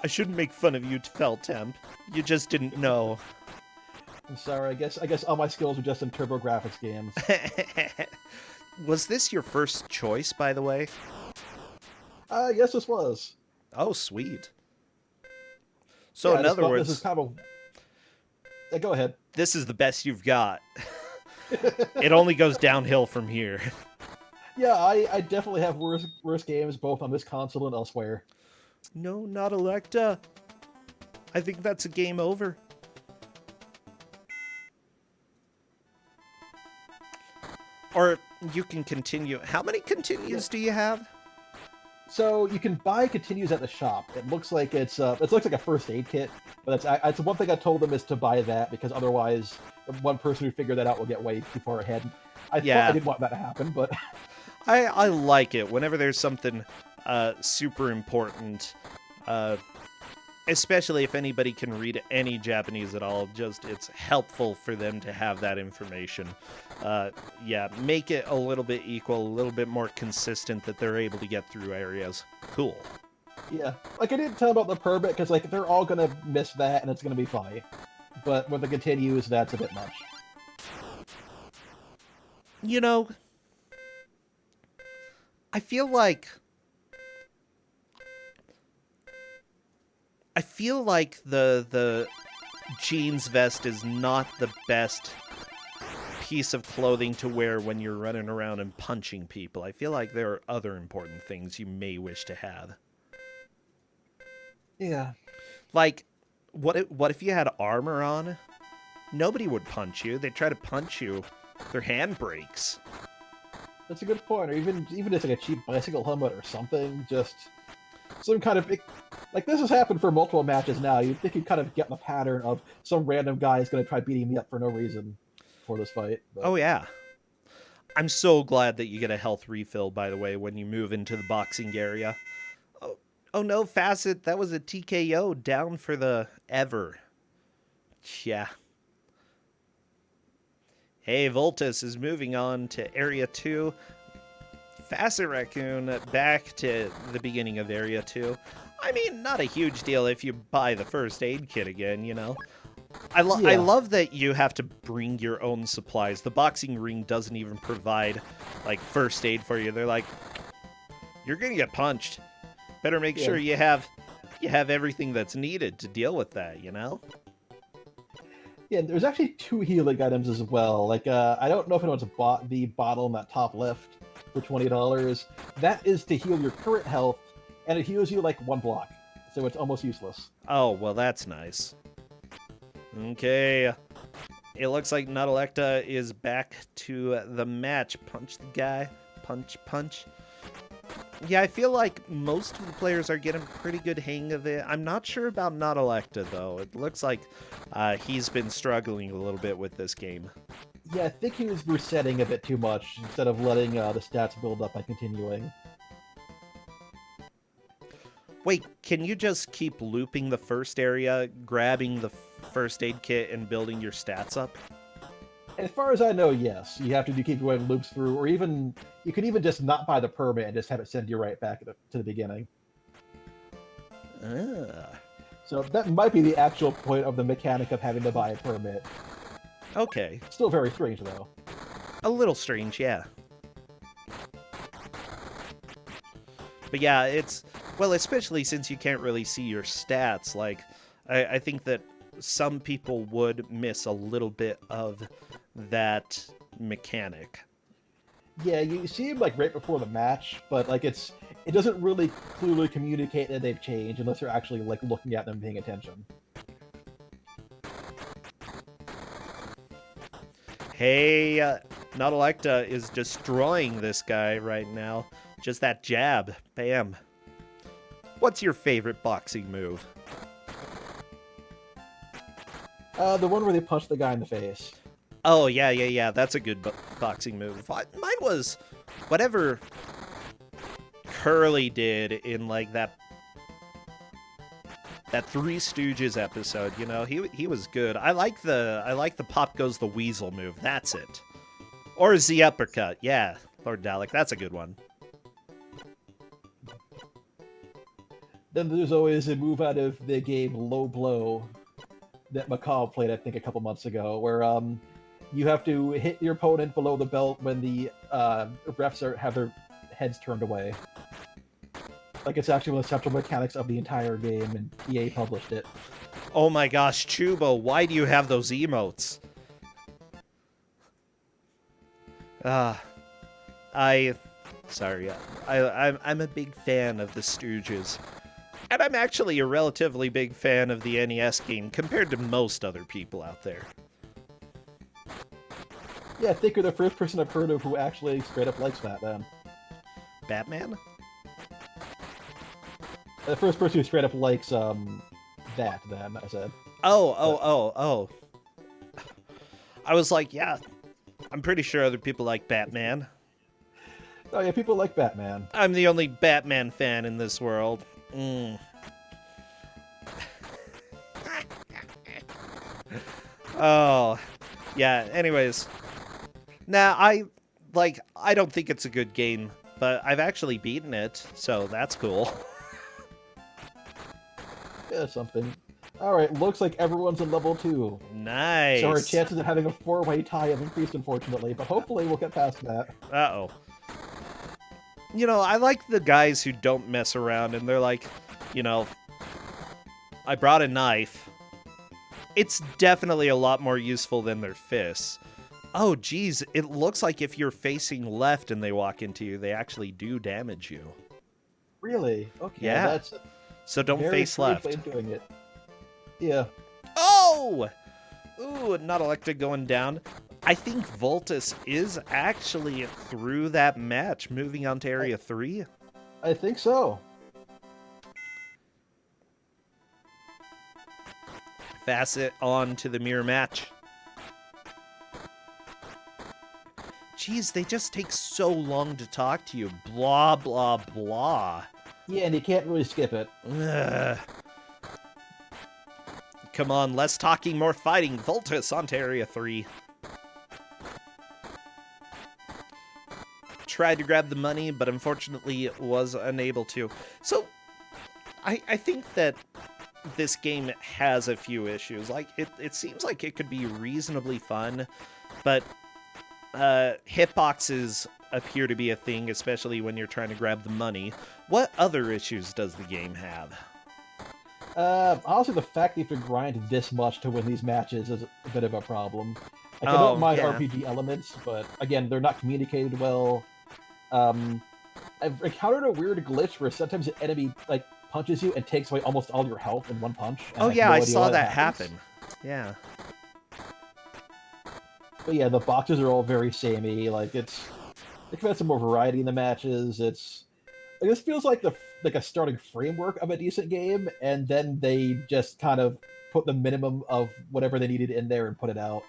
[SPEAKER 1] I shouldn't make fun of you, Feltemp. You just didn't know.
[SPEAKER 3] I'm sorry. I guess all my skills are just in TurboGrafx games.
[SPEAKER 1] Was this your first choice, by the way?
[SPEAKER 3] Yes, this was.
[SPEAKER 1] Oh, sweet. So
[SPEAKER 3] Yeah,
[SPEAKER 1] in other words,
[SPEAKER 3] this is kind of. Go ahead.
[SPEAKER 1] This is the best you've got. It only goes downhill from here.
[SPEAKER 3] Yeah, I definitely have worse games both on this console and elsewhere.
[SPEAKER 1] No, not Electa. I think that's a game over. Or you can continue. How many continues do you have?
[SPEAKER 3] So you can buy continues at the shop. It looks like it looks like a first aid kit, but that's one thing I told them is to buy that because otherwise, one person who figured that out will get way too far ahead. I thought I didn't want that to happen, but
[SPEAKER 1] I like it whenever there's something super important. Especially if anybody can read any Japanese at all, it's helpful for them to have that information. Yeah, make it a little bit equal, a little bit more consistent that they're able to get through areas. Cool.
[SPEAKER 3] Yeah, like I didn't tell them about the permit because like they're all gonna miss that and it's gonna be funny. But with the continues, that's a bit much.
[SPEAKER 1] You know, I feel like the jeans vest is not the best piece of clothing to wear when you're running around and punching people. I feel like there are other important things you may wish to have.
[SPEAKER 3] Yeah.
[SPEAKER 1] Like, what if you had armor on? Nobody would punch you. They'd try to punch you. Their hand breaks.
[SPEAKER 3] That's a good point. Or even just like a cheap bicycle helmet or something. Just some kind of like this has happened for multiple matches now. You'd think you'd kind of get in the pattern of some random guy is going to try beating me up for no reason for this fight. But...
[SPEAKER 1] Oh yeah. I'm so glad that you get a health refill, by the way, when you move into the boxing area. Oh no, Facet, that was a TKO down for the ever. Yeah. Hey, Voltus is moving on to Area 2. Facet Raccoon back to the beginning of Area 2. I mean, not a huge deal if you buy the first aid kit again, you know. I love that you have to bring your own supplies. The boxing ring doesn't even provide, like, first aid for you. They're like, you're gonna get punched. Better make sure you have everything that's needed to deal with that, you know?
[SPEAKER 3] Yeah, there's actually 2 healing items as well. Like, I don't know if anyone's bought the bottle in that top left for $20. That is to heal your current health, and it heals you like 1 block, so it's almost useless.
[SPEAKER 1] Oh, well, that's nice. Okay, it looks like Nuttalecta is back to the match. Punch the guy. Punch, punch. Yeah, I feel like most of the players are getting a pretty good hang of it. I'm not sure about Nuttalecta, though. It looks like he's been struggling a little bit with this game.
[SPEAKER 3] Yeah, I think he was resetting a bit too much instead of letting the stats build up by continuing.
[SPEAKER 1] Wait, can you just keep looping the first area, grabbing the first aid kit, and building your stats up?
[SPEAKER 3] As far as I know, yes. You have to keep going loops through, or even you can even just not buy the permit and just have it send you right back to the beginning. So that might be the actual point of the mechanic of having to buy a permit.
[SPEAKER 1] Okay.
[SPEAKER 3] Still very strange, though.
[SPEAKER 1] A little strange, yeah. But yeah, it's... Well, especially since you can't really see your stats, like, I think that some people would miss a little bit of that mechanic.
[SPEAKER 3] Yeah, you see him like right before the match, but like it doesn't really clearly communicate that they've changed unless you're actually like looking at them, paying attention.
[SPEAKER 1] Hey, Not Electa is destroying this guy right now. Just that jab. Bam. What's your favorite boxing move?
[SPEAKER 3] The one where they punch the guy in the face.
[SPEAKER 1] Oh, yeah. That's a good boxing move. Mine was whatever Curly did in, like, that Three Stooges episode. You know, he was good. I like the Pop Goes the Weasel move. That's it. Or the uppercut. Yeah, Lord Dalek. That's a good one.
[SPEAKER 3] Then there's always a move out of the game Low Blow that Macabre played, I think, a couple months ago, where you have to hit your opponent below the belt when the refs have their heads turned away. Like, it's actually one of the central mechanics of the entire game, and EA published it.
[SPEAKER 1] Oh my gosh, Chubo, why do you have those emotes? Sorry, I'm a big fan of the Stooges. And I'm actually a relatively big fan of the NES game compared to most other people out there.
[SPEAKER 3] Yeah, I think you're the first person I've heard of who actually straight up likes Batman.
[SPEAKER 1] Batman?
[SPEAKER 3] The first person who straight up likes, that, then, I said.
[SPEAKER 1] Oh. I was like, yeah, I'm pretty sure other people like Batman.
[SPEAKER 3] Oh yeah, people like Batman.
[SPEAKER 1] I'm the only Batman fan in this world. Oh, yeah, anyways. Nah, I don't think it's a good game, but I've actually beaten it, so that's cool.
[SPEAKER 3] Yeah, something. Alright, looks like everyone's in level 2.
[SPEAKER 1] Nice.
[SPEAKER 3] So our chances of having a 4-way tie have increased, unfortunately, but hopefully we'll get past that.
[SPEAKER 1] Uh-oh. You know, I like the guys who don't mess around, and they're like, you know, I brought a knife. It's definitely a lot more useful than their fists. Oh, geez, it looks like if you're facing left and they walk into you, they actually do damage you.
[SPEAKER 3] Really? Okay,
[SPEAKER 1] Yeah.
[SPEAKER 3] that's
[SPEAKER 1] So don't
[SPEAKER 3] very
[SPEAKER 1] face
[SPEAKER 3] strange
[SPEAKER 1] left.
[SPEAKER 3] way of doing it. Yeah.
[SPEAKER 1] Oh! Ooh, not elected going down. I think Voltus is actually through that match, moving on to Area 3.
[SPEAKER 3] I think so.
[SPEAKER 1] Facet on to the mirror match. Jeez, they just take so long to talk to you. Blah, blah, blah.
[SPEAKER 3] Yeah, and you can't really skip it.
[SPEAKER 1] Ugh. Come on, less talking, more fighting. Voltus on to Area 3. Tried to grab the money, but unfortunately was unable to. So, I think that this game has a few issues. Like, it seems like it could be reasonably fun, but hitboxes appear to be a thing, especially when you're trying to grab the money. What other issues does the game have?
[SPEAKER 3] Honestly, the fact that you have to grind this much to win these matches is a bit of a problem. Like, I don't mind
[SPEAKER 1] yeah.
[SPEAKER 3] RPG elements, but again, they're not communicated well. I've encountered a weird glitch where sometimes an enemy like punches you and takes away almost all your health in one punch.
[SPEAKER 1] Oh yeah, I saw that happen. Yeah.
[SPEAKER 3] But yeah, the boxes are all very samey. Like it could have some more variety in the matches. This feels like a starting framework of a decent game, and then they just kind of put the minimum of whatever they needed in there and put it out.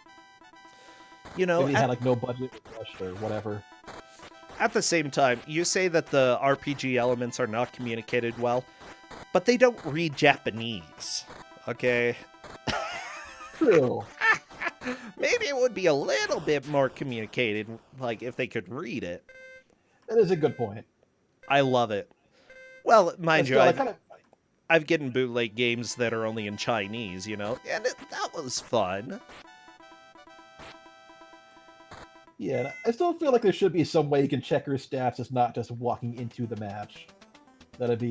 [SPEAKER 1] You know,
[SPEAKER 3] maybe they had like no budget rush or whatever.
[SPEAKER 1] At the same time, you say that the RPG elements are not communicated well, but they don't read Japanese. Okay.
[SPEAKER 3] True.
[SPEAKER 1] Maybe it would be a little bit more communicated, like if they could read it.
[SPEAKER 3] That is a good point.
[SPEAKER 1] I love it. Well, mind you,
[SPEAKER 3] Still,
[SPEAKER 1] I've gotten bootleg games that are only in Chinese, you know, and that was fun.
[SPEAKER 3] Yeah, I still feel like there should be some way you can check your stats as not just walking into the match. That'd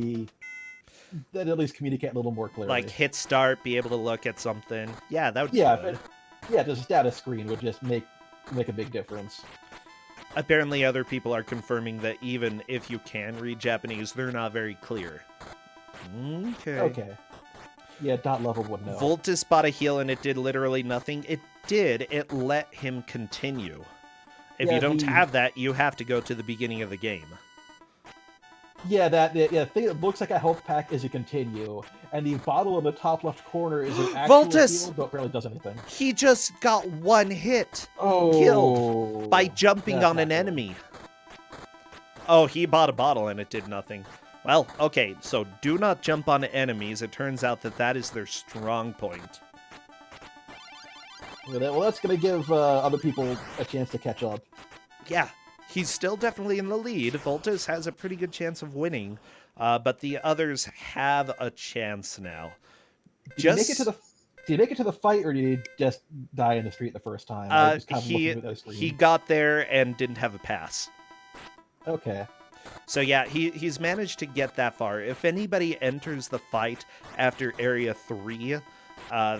[SPEAKER 3] at least communicate a little more clearly.
[SPEAKER 1] Like hit start, be able to look at something. Yeah, that would be good.
[SPEAKER 3] Yeah, just a status screen would just make a big difference.
[SPEAKER 1] Apparently other people are confirming that even if you can read Japanese, they're not very clear. Okay.
[SPEAKER 3] Okay. Yeah, dot level would know.
[SPEAKER 1] Voltus bought a heal and it did literally nothing. It did. It let him continue. If
[SPEAKER 3] Yeah,
[SPEAKER 1] you don't
[SPEAKER 3] the-
[SPEAKER 1] have that, you have to go to the beginning of the game.
[SPEAKER 3] Yeah, the thing that looks like a health pack is a continue, and the bottle in the top left corner is an actual
[SPEAKER 1] Voltus!
[SPEAKER 3] heal, but apparently doesn't anything.
[SPEAKER 1] He just got one hit
[SPEAKER 3] Oh,
[SPEAKER 1] Killed by jumping
[SPEAKER 3] that's
[SPEAKER 1] on
[SPEAKER 3] not
[SPEAKER 1] an
[SPEAKER 3] good.
[SPEAKER 1] enemy. Oh, he bought a bottle and it did nothing. Well, okay, so do not jump on enemies. It turns out that that is their strong point.
[SPEAKER 3] Well, that's gonna give other people a chance to catch up.
[SPEAKER 1] Yeah, he's still definitely in the lead. Voltus has a pretty good chance of winning, but the others have a chance now.
[SPEAKER 3] Did you make it to the fight, or did you just die in the street the first time? Or just kind of looking at those screens?
[SPEAKER 1] he got there and didn't have a pass.
[SPEAKER 3] Okay.
[SPEAKER 1] So yeah, he's managed to get that far. If anybody enters the fight after Area 3,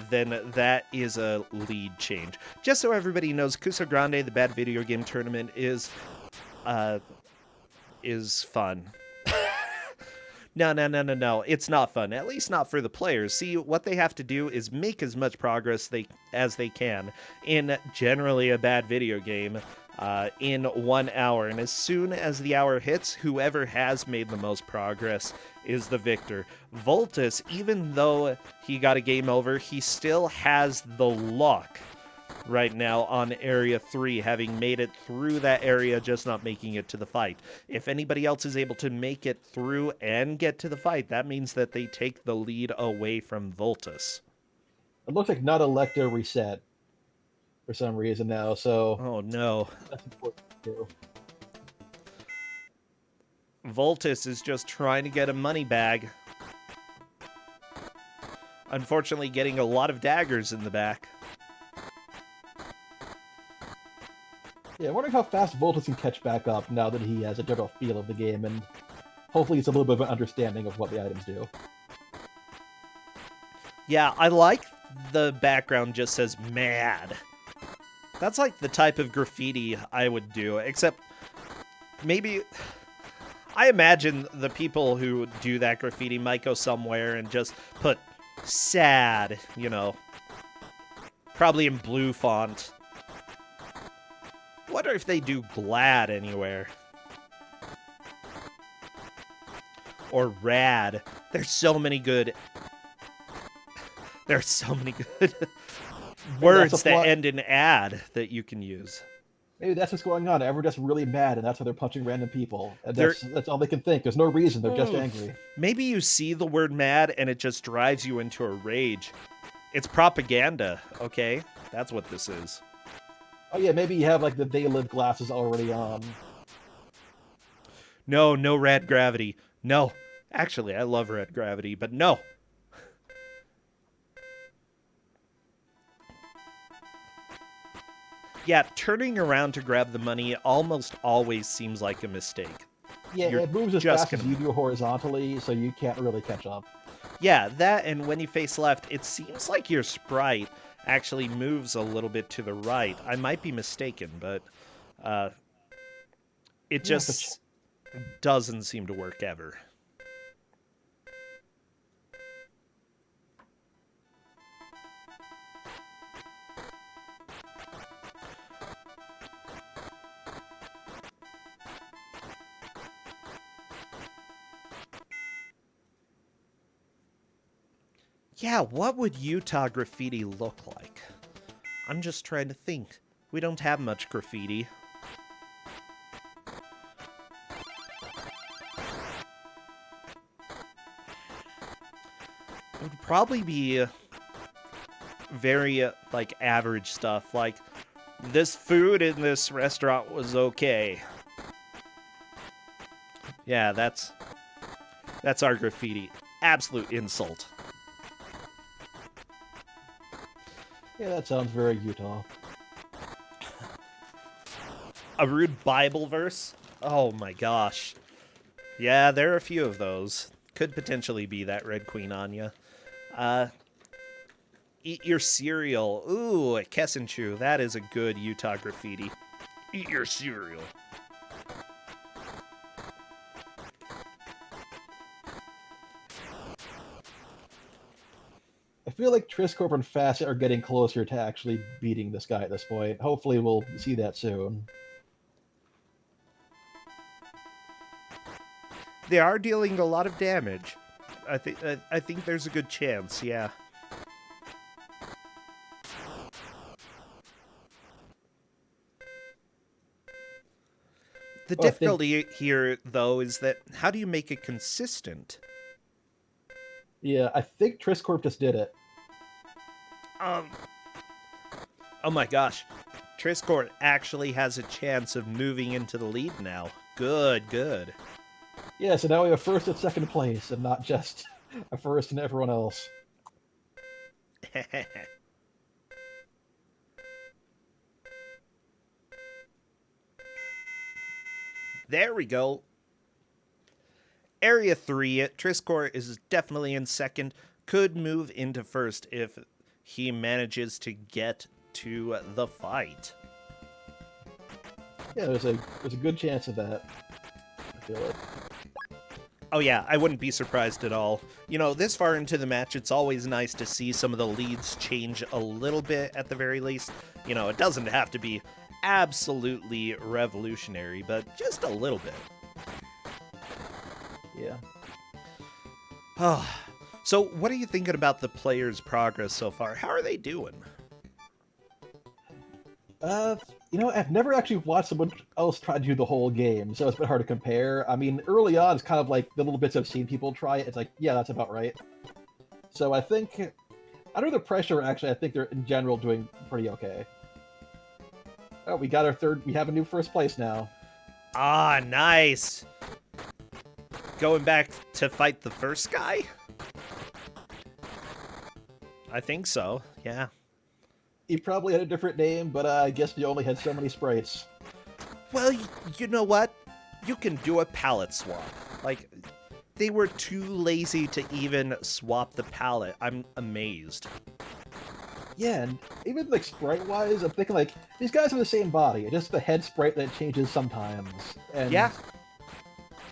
[SPEAKER 1] then that is a lead change. Just so everybody knows, Ku5ogrande, the bad video game tournament, is fun. No. It's not fun. At least not for the players. See, what they have to do is make as much progress as they can in generally a bad video game in 1 hour. And as soon as the hour hits, whoever has made the most progress is the victor. Voltus, even though he got a game over, he still has the luck right now on Area 3, having made it through that area, just not making it to the fight. If anybody else is able to make it through and get to the fight, that means that they take the lead away from Voltus.
[SPEAKER 3] It looks like not Electo reset for some reason now, so
[SPEAKER 1] Oh no.
[SPEAKER 3] that's important too.
[SPEAKER 1] Voltus is just trying to get a money bag. Unfortunately, getting a lot of daggers in the back.
[SPEAKER 3] Yeah, I'm wondering how fast Voltus can catch back up now that he has a general feel of the game, and hopefully it's a little bit of an understanding of what the items do.
[SPEAKER 1] Yeah, I like the background just says mad. That's like the type of graffiti I would do, except maybe... I imagine the people who do that graffiti might go somewhere and just put sad, you know, probably in blue font. Wonder if they do glad anywhere. Or rad. There's so many good words that end in ad that you can use.
[SPEAKER 3] Maybe that's what's going on. Everyone's just really mad, and that's why they're punching random people. And that's all they can think. There's no reason. They're just angry.
[SPEAKER 1] Maybe you see the word mad and it just drives you into a rage. It's propaganda, okay? That's what this is.
[SPEAKER 3] Oh yeah, maybe you have like the They Live glasses already on.
[SPEAKER 1] No red gravity. No. Actually, I love red gravity, but no. Yeah, turning around to grab the money almost always seems like a mistake.
[SPEAKER 3] Yeah,
[SPEAKER 1] You're
[SPEAKER 3] it moves as
[SPEAKER 1] just
[SPEAKER 3] fast as you do horizontally, so you can't really catch up.
[SPEAKER 1] Yeah, that, and when you face left, it seems like your sprite actually moves a little bit to the right. I might be mistaken, but it just doesn't seem to work ever. Yeah, what would Utah graffiti look like? I'm just trying to think. We don't have much graffiti. It would probably be very, like, average stuff. Like, this food in this restaurant was okay. Yeah, that's our graffiti. Absolute insult.
[SPEAKER 3] Yeah, that sounds very Utah.
[SPEAKER 1] A rude Bible verse? Oh my gosh. Yeah, there are a few of those. Could potentially be that Red Queen Anya. Eat your cereal. Ooh, Kessenchu. That is a good Utah graffiti. Eat your cereal.
[SPEAKER 3] I feel like Triscorp and Facet are getting closer to actually beating this guy at this point. Hopefully we'll see that soon.
[SPEAKER 1] They are dealing a lot of damage. I think there's a good chance, yeah. The difficulty here, though, is that how do you make it consistent?
[SPEAKER 3] Yeah, I think Triscorp just did it.
[SPEAKER 1] Oh my gosh. Triscorp actually has a chance of moving into the lead now. Good, good.
[SPEAKER 3] Yeah, so now we have first and second place, and not just a first and everyone else.
[SPEAKER 1] There we go. Area 3, Triscorp is definitely in second. Could move into first if he manages to get to the fight.
[SPEAKER 3] Yeah, there's a good chance of that. I feel it.
[SPEAKER 1] Oh yeah, I wouldn't be surprised at all. You know, this far into the match, it's always nice to see some of the leads change a little bit at the very least. You know, it doesn't have to be absolutely revolutionary, but just a little bit.
[SPEAKER 3] Yeah.
[SPEAKER 1] Oh, so what are you thinking about the players' progress so far? How are they doing?
[SPEAKER 3] You know, I've never actually watched someone else try to do the whole game, so it's been hard to compare. I mean, early on, it's kind of like the little bits I've seen people try it. It's like, yeah, that's about right. So I think, under the pressure, actually, I think they're, in general, doing pretty okay. Oh, we got our third, we have a new first place now.
[SPEAKER 1] Ah, nice. Going back to fight the first guy? I think so, yeah.
[SPEAKER 3] He probably had a different name, but I guess he only had so many sprites.
[SPEAKER 1] Well, you know what? You can do a palette swap. Like, they were too lazy to even swap the palette. I'm amazed.
[SPEAKER 3] Yeah, and even, like, sprite-wise, I'm thinking, like, these guys have the same body, just the head sprite that changes sometimes. And
[SPEAKER 1] yeah.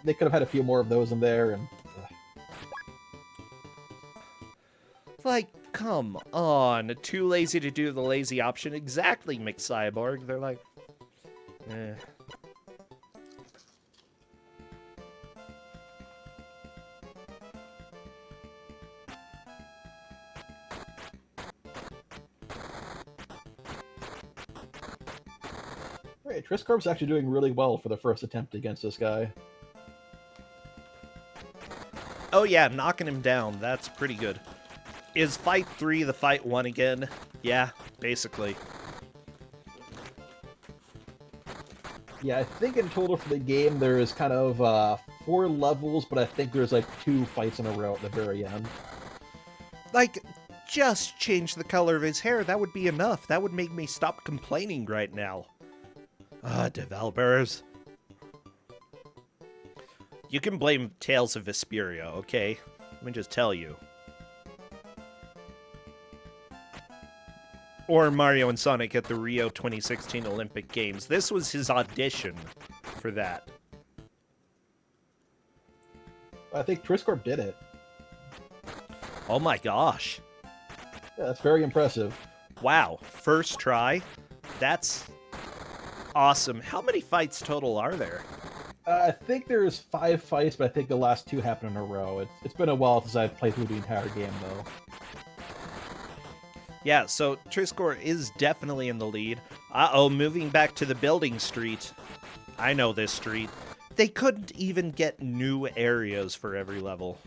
[SPEAKER 3] They could have had a few more of those in there, and...
[SPEAKER 1] Like, come on. Too lazy to do the lazy option. Exactly, McCyborg. They're like, eh.
[SPEAKER 3] Right, Triscorp's actually doing really well for the first attempt against this guy.
[SPEAKER 1] Oh yeah, knocking him down. That's pretty good. Is fight 3 the fight 1 again? Yeah, basically.
[SPEAKER 3] Yeah, I think in total for the game there is kind of 4 levels, but I think there's like 2 fights in a row at the very end.
[SPEAKER 1] Like, just change the color of his hair. That would be enough. That would make me stop complaining right now. Developers. You can blame Tales of Vesperia, okay? Let me just tell you. Or Mario and Sonic at the Rio 2016 Olympic Games. This was his audition for that.
[SPEAKER 3] I think Triscorp did it.
[SPEAKER 1] Oh my gosh.
[SPEAKER 3] Yeah, that's very impressive.
[SPEAKER 1] Wow, first try? That's awesome. How many fights total are there?
[SPEAKER 3] I think there's 5 fights, but I think the last 2 happen in a row. It's been a while since I've played through the entire game, though.
[SPEAKER 1] Yeah, so Triscorp is definitely in the lead. Uh-oh, moving back to the building street. I know this street. They couldn't even get new areas for every level.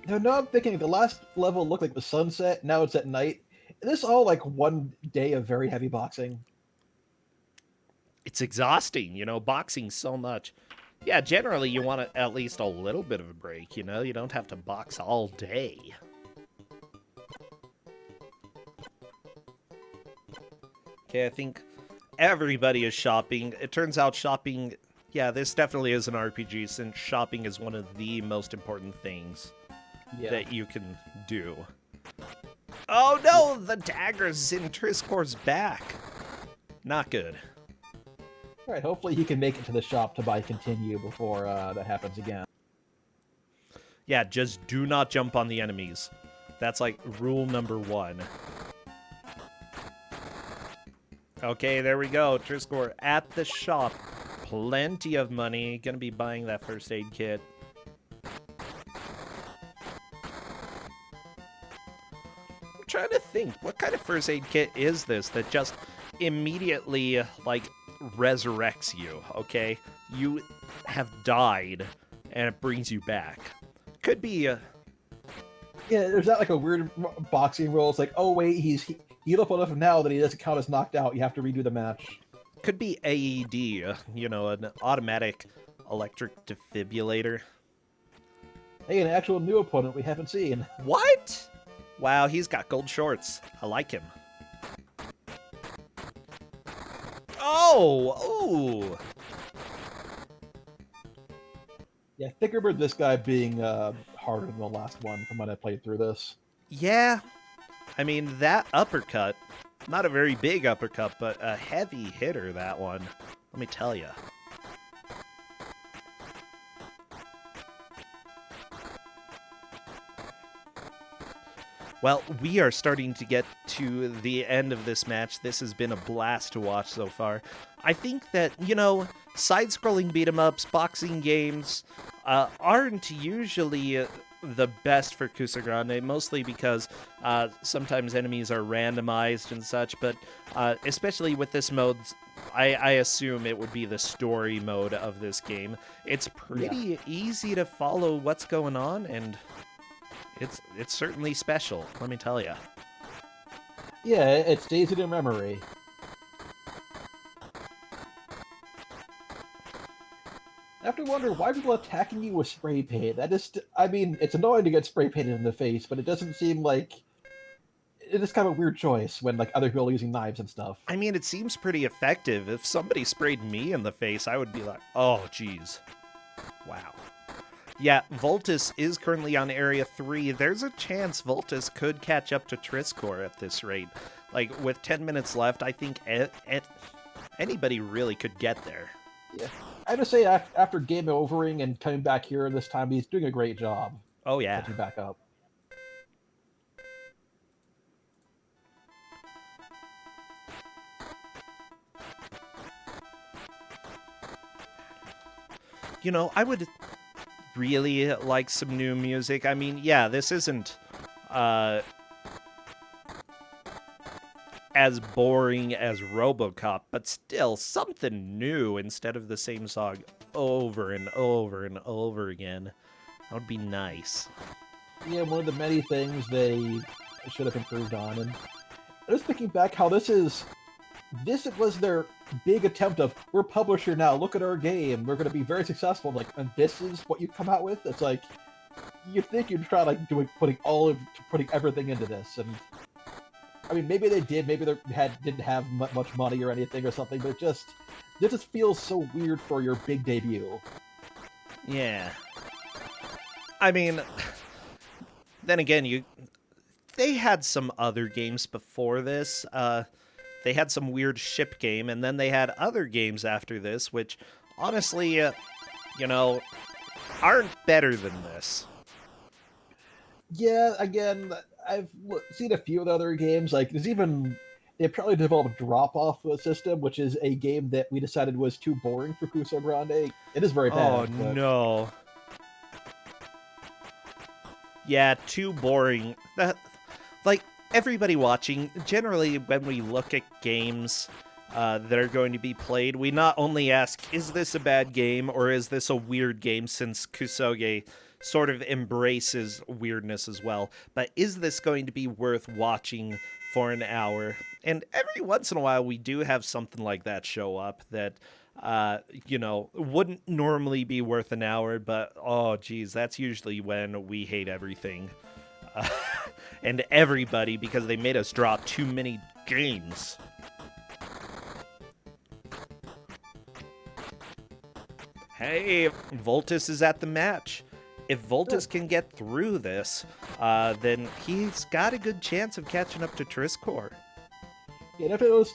[SPEAKER 3] Now I'm thinking the last level looked like the sunset, now it's at night. This is all like one day of very heavy boxing.
[SPEAKER 1] It's exhausting, you know, boxing so much. Yeah, generally you want at least a little bit of a break, you know? You don't have to box all day. Okay, I think everybody is shopping. It turns out shopping... Yeah, this definitely is an RPG, since shopping is one of the most important things that you can do. Oh no! The dagger's in Triscorp's back! Not good.
[SPEAKER 3] All right, hopefully he can make it to the shop to buy continue before that happens again.
[SPEAKER 1] Yeah, just do not jump on the enemies. That's like rule number 1. Okay, there we go. Triscore at the shop. Plenty of money. Gonna be buying that first aid kit. I'm trying to think, what kind of first aid kit is this that just immediately, like, resurrects you, okay? You have died, and it brings you back. Could be
[SPEAKER 3] Yeah, there's not like a weird boxing rule. It's like, oh wait, he's healed up enough now that he doesn't count as knocked out. You have to redo the match.
[SPEAKER 1] could be AED, you know, an automatic electric defibrillator.
[SPEAKER 3] Hey, an actual new opponent we haven't seen.
[SPEAKER 1] What? Wow, he's got gold shorts. I like him. Oh! Ooh!
[SPEAKER 3] Yeah, I think I remember this guy being harder than the last one from when I played through this.
[SPEAKER 1] Yeah. I mean, that uppercut, not a very big uppercut, but a heavy hitter, that one. Let me tell you. Well, we are starting to get to the end of this match. This has been a blast to watch so far. I think that, you know, side-scrolling beat-em-ups, boxing games aren't usually the best for Ku5ogrande, mostly because sometimes enemies are randomized and such, but especially with this mode, I assume it would be the story mode of this game. It's pretty easy to follow what's going on, and it's certainly special, let me tell you.
[SPEAKER 3] Yeah, it stays in your memory. I have to wonder why people are attacking you with spray paint. That is, I mean, it's annoying to get spray painted in the face, but it doesn't seem like it is kind of a weird choice when like other people are using knives and stuff.
[SPEAKER 1] I mean, it seems pretty effective. If somebody sprayed me in the face, I would be like, oh, geez. Wow. Yeah, Voltus is currently on Area 3. There's a chance Voltus could catch up to Triscore at this rate. Like, with 10 minutes left, I think anybody really could get there.
[SPEAKER 3] Yeah, I have to say, after game overing and coming back here this time, he's doing a great job.
[SPEAKER 1] Oh, yeah.
[SPEAKER 3] Catching back up.
[SPEAKER 1] You know, I would really like some new music. I mean, yeah, this isn't as boring as RoboCop, but still something new instead of the same song over and over and over again. That would be nice.
[SPEAKER 3] Yeah, one of the many things they should have improved on. And I was thinking back how this was their big attempt of, we're publisher now, look at our game, we're going to be very successful, like, and this is what you come out with? It's like, you think you'd try, like, putting everything into this, and, I mean, maybe they did, maybe they didn't have much money or anything or something, but it just feels so weird for your big debut.
[SPEAKER 1] Yeah. I mean, then again, they had some other games before this. They had some weird ship game, and then they had other games after this, which, honestly, you know, aren't better than this.
[SPEAKER 3] Yeah, again, I've seen a few of the other games. Like, they probably developed Drop-Off System, which is a game that we decided was too boring for Ku5ogrande. It is very bad.
[SPEAKER 1] Oh,
[SPEAKER 3] but...
[SPEAKER 1] no. Yeah, too boring. Like, everybody watching, generally when we look at games that are going to be played, we not only ask, is this a bad game, or is this a weird game, since Ku5ogrande sort of embraces weirdness as well, but is this going to be worth watching for an hour? And every once in a while we do have something like that show up that, you know, wouldn't normally be worth an hour, but oh geez, that's usually when we hate everything. And everybody, because they made us drop too many games. Hey, Voltus is at the match. If Voltus can get through this, then he's got a good chance of catching up to Triscore.
[SPEAKER 3] Yeah, if it was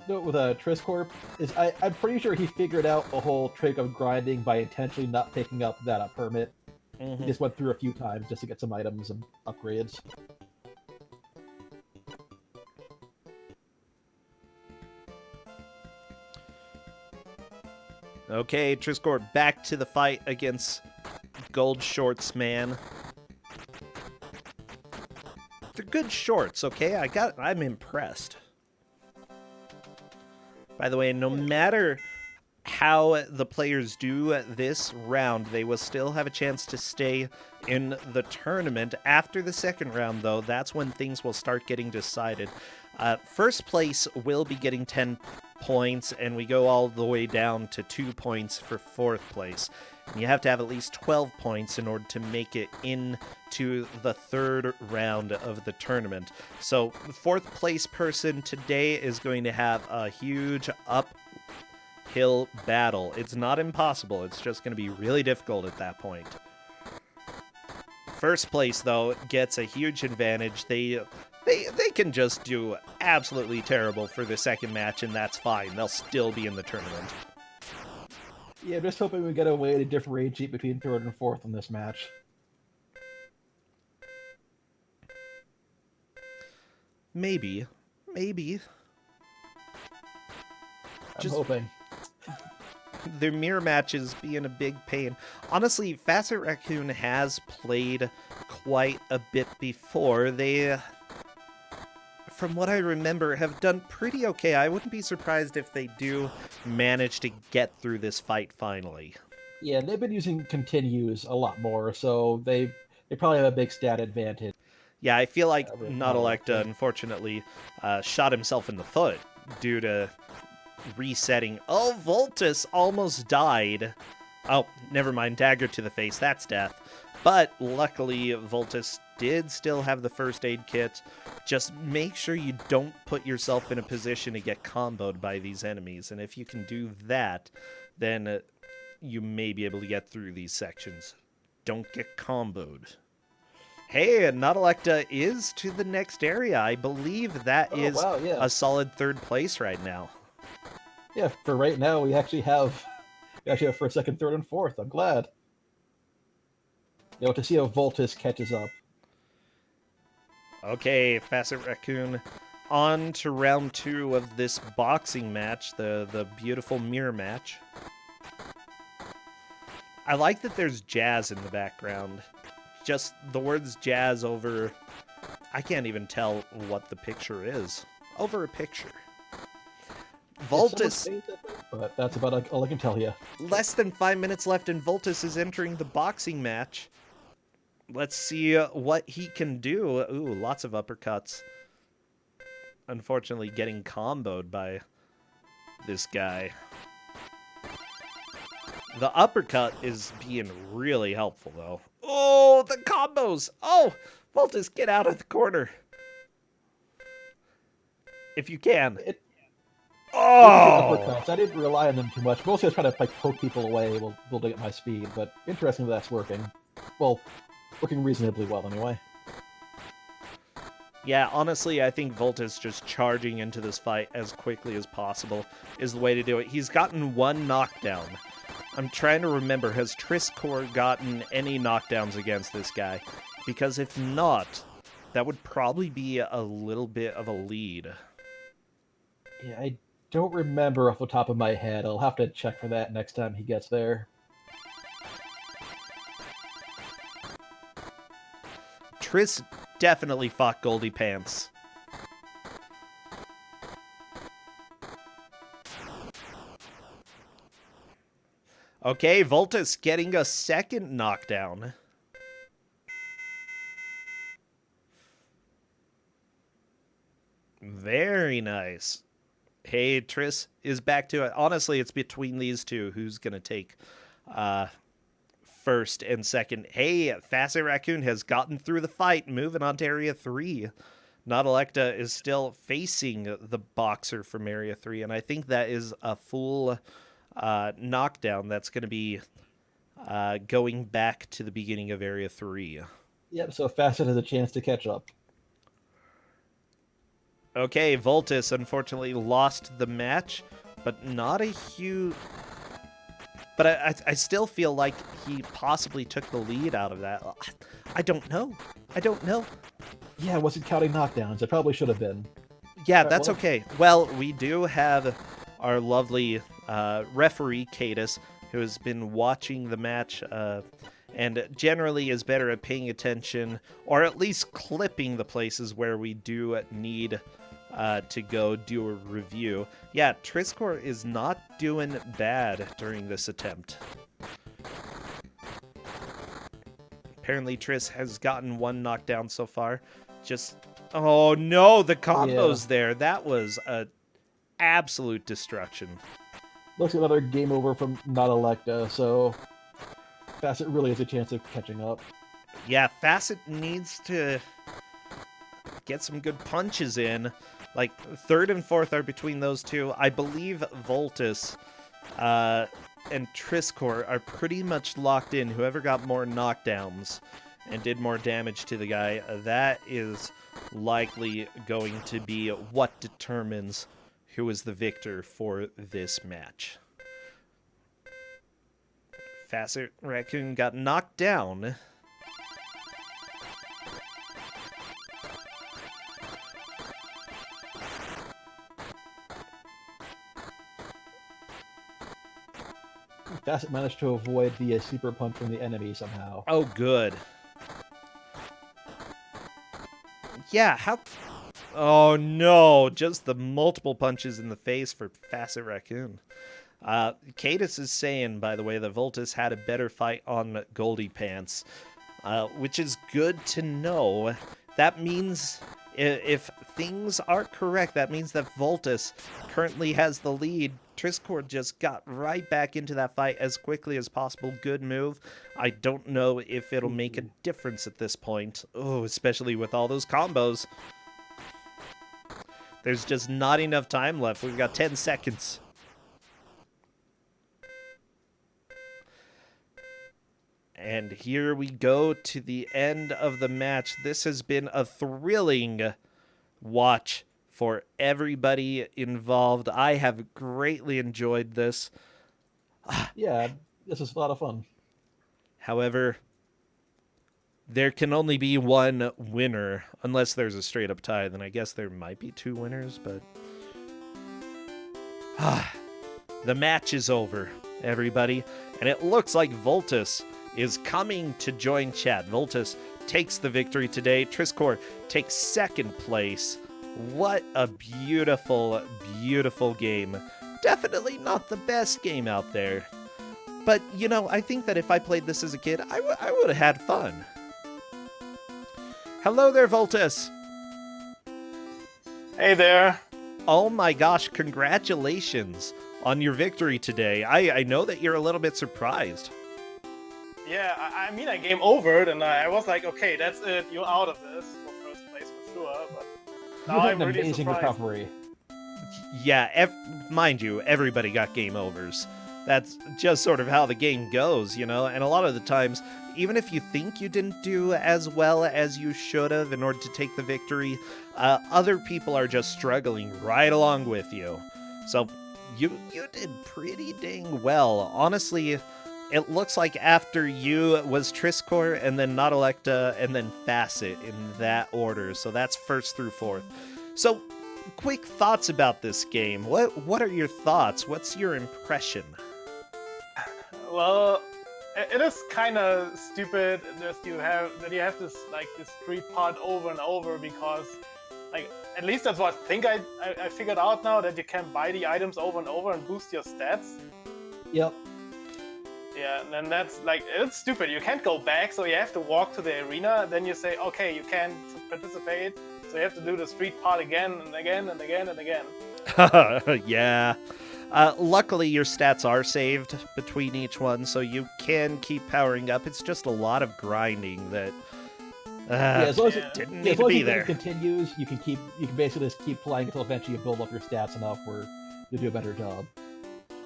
[SPEAKER 3] note with Triscorp is I'm pretty sure he figured out the whole trick of grinding by intentionally not picking up that permit. He just went through a few times just to get some items and upgrades.
[SPEAKER 1] Okay, Triscorp back to the fight against Gold Shorts Man. They're good shorts, okay? I'm impressed. By the way, no matter how the players do this round, they will still have a chance to stay in the tournament. After the second round, though, that's when things will start getting decided. First place will be getting 10 points, and we go all the way down to 2 points for fourth place. And you have to have at least 12 points in order to make it into the third round of the tournament. So the fourth place person today is going to have a huge uphill battle. It's not impossible. It's just going to be really difficult at that point. First place, though, gets a huge advantage. They can just do absolutely terrible for the second match, and that's fine. They'll still be in the tournament.
[SPEAKER 3] Yeah, just hoping we get a way to differentiate between third and fourth in this match.
[SPEAKER 1] Maybe.
[SPEAKER 3] I'm hoping.
[SPEAKER 1] Their mirror matches being a big pain. Honestly, Facet Raccoon has played quite a bit before. They, from what I remember, have done pretty okay. I wouldn't be surprised if they do manage to get through this fight finally.
[SPEAKER 3] Yeah, they've been using continues a lot more, so they probably have a big stat advantage.
[SPEAKER 1] Yeah, I feel like
[SPEAKER 3] with
[SPEAKER 1] Nautilacta, unfortunately, shot himself in the foot due to resetting. Oh, Voltus almost died. Oh, never mind. Dagger to the face. That's death. But luckily, Voltus did still have the first aid kit. Just make sure you don't put yourself in a position to get comboed by these enemies. And if you can do that, then you may be able to get through these sections. Don't get comboed. Hey, Nautilacta is to the next area. I believe that is a solid third place right now.
[SPEAKER 3] Yeah, for right now, we actually have first, second, third, and fourth. I'm glad. To see how Voltus catches up.
[SPEAKER 1] Okay, Facet Raccoon, on to round 2 of this boxing match, the beautiful mirror match. I like that there's jazz in the background. Just the words jazz over... I can't even tell what the picture is. Over a picture. Voltus...
[SPEAKER 3] But that's about all I can tell you.
[SPEAKER 1] Less than 5 minutes left, and Voltus is entering the boxing match. Let's see what he can do. Ooh, lots of uppercuts. Unfortunately, getting comboed by this guy. The uppercut is being really helpful, though. Oh, the combos! Oh, Voltus, get out of the corner. If you can.
[SPEAKER 3] Oh! I didn't rely on them too much. Mostly I was trying to poke people away while building up my speed, but interestingly that's working. Well, working reasonably well anyway.
[SPEAKER 1] Yeah, honestly, I think Voltus just charging into this fight as quickly as possible is the way to do it. He's gotten 1 knockdown. I'm trying to remember, has Triscorp gotten any knockdowns against this guy? Because if not, that would probably be a little bit of a lead.
[SPEAKER 3] Yeah, I don't remember off the top of my head. I'll have to check for that next time he gets there.
[SPEAKER 1] Tris definitely fought Goldie Pants. Okay, Voltus getting a second knockdown. Very nice. Hey, Tris is back to it. Honestly, it's between these two who's going to take first and second. Hey, Facet Raccoon has gotten through the fight, moving on to Area 3. Nautilacta is still facing the boxer from Area 3, and I think that is a full knockdown that's going to be going back to the beginning of Area 3.
[SPEAKER 3] Yep, so Facet has a chance to catch up.
[SPEAKER 1] Okay, Voltus unfortunately lost the match, but not a huge... But I still feel like he possibly took the lead out of that. I don't know. I don't know.
[SPEAKER 3] Yeah, I wasn't counting knockdowns. It probably should have been.
[SPEAKER 1] Yeah,
[SPEAKER 3] Alright,
[SPEAKER 1] that's
[SPEAKER 3] well-
[SPEAKER 1] okay. Well, we do have our lovely referee, Cadus, who has been watching the match and generally is better at paying attention, or at least clipping the places where we do need to go do a review. Yeah, Triscor is not doing bad during this attempt. Apparently Triss has gotten one knockdown so far. Just, oh no, the combos there. That was a absolute destruction.
[SPEAKER 3] Looks like another game over from Not Electa, so Facet really has a chance of catching up.
[SPEAKER 1] Yeah, Facet needs to get some good punches in. Like, third and fourth are between those two. I believe Voltus and Triscor are pretty much locked in. Whoever got more knockdowns and did more damage to the guy, that is likely going to be what determines who is the victor for this match. Facet Raccoon got knocked down.
[SPEAKER 3] Facet managed to avoid the sleeper punch from the enemy somehow.
[SPEAKER 1] Oh, good. Yeah, how... Oh, no. Just the multiple punches in the face for Facet Raccoon. Cadus is saying, by the way, that Voltus had a better fight on Goldie Pants, which is good to know. That means, if things are correct, that means that Voltus currently has the lead. Triscor just got right back into that fight as quickly as possible. Good move. I don't know if it'll make a difference at this point. Oh, especially with all those combos. There's just not enough time left. We've got 10 seconds. And here we go to the end of the match. This has been a thrilling watch for everybody involved. I have greatly enjoyed this.
[SPEAKER 3] Yeah, this was a lot of fun.
[SPEAKER 1] However, there can only be one winner, unless there's a straight up tie. Then I guess there might be two winners, but... The match is over, everybody. And it looks like Voltus is coming to join chat. Voltus takes the victory today. Triscor takes second place. What a beautiful, beautiful game. Definitely not the best game out there. But, you know, I think that if I played this as a kid, I would have had fun. Hello there, Voltus.
[SPEAKER 2] Hey there.
[SPEAKER 1] Oh my gosh, congratulations on your victory today. I know that you're a little bit surprised.
[SPEAKER 2] Yeah, I mean, I game overed, and I was like, okay, that's it. You're out of this for first place for sure. But
[SPEAKER 3] You
[SPEAKER 2] now
[SPEAKER 3] had
[SPEAKER 2] I'm
[SPEAKER 3] an
[SPEAKER 2] really
[SPEAKER 3] amazing
[SPEAKER 2] surprised.
[SPEAKER 3] recovery.
[SPEAKER 1] Yeah, mind you, everybody got game overs. That's just sort of how the game goes, you know? And a lot of the times, even if you think you didn't do as well as you should have in order to take the victory, other people are just struggling right along with you. So you did pretty dang well. Honestly, it looks like after you was Triscor, and then Not Electa, and then Facet in that order. So that's first through fourth. So, quick thoughts about this game. What are your thoughts? What's your impression?
[SPEAKER 2] Well, it is kind of stupid that you have this this street part over and over, because like at least that's what I think I figured out now, that you can buy the items over and over and boost your stats.
[SPEAKER 3] Yep.
[SPEAKER 2] Yeah, and then that's like, it's stupid. You can't go back, so you have to walk to the arena. Then you say, okay, you can't participate, so you have to do the street part again and again and again and again.
[SPEAKER 1] Yeah. Luckily, your stats are saved between each one, so you can keep powering up. It's just a lot of grinding that
[SPEAKER 3] As long as it
[SPEAKER 1] didn't
[SPEAKER 3] yeah,
[SPEAKER 1] need
[SPEAKER 3] as
[SPEAKER 1] to
[SPEAKER 3] long as
[SPEAKER 1] be
[SPEAKER 3] the
[SPEAKER 1] there.
[SPEAKER 3] game continues, you can basically just keep playing until eventually you build up your stats enough where you do a better job.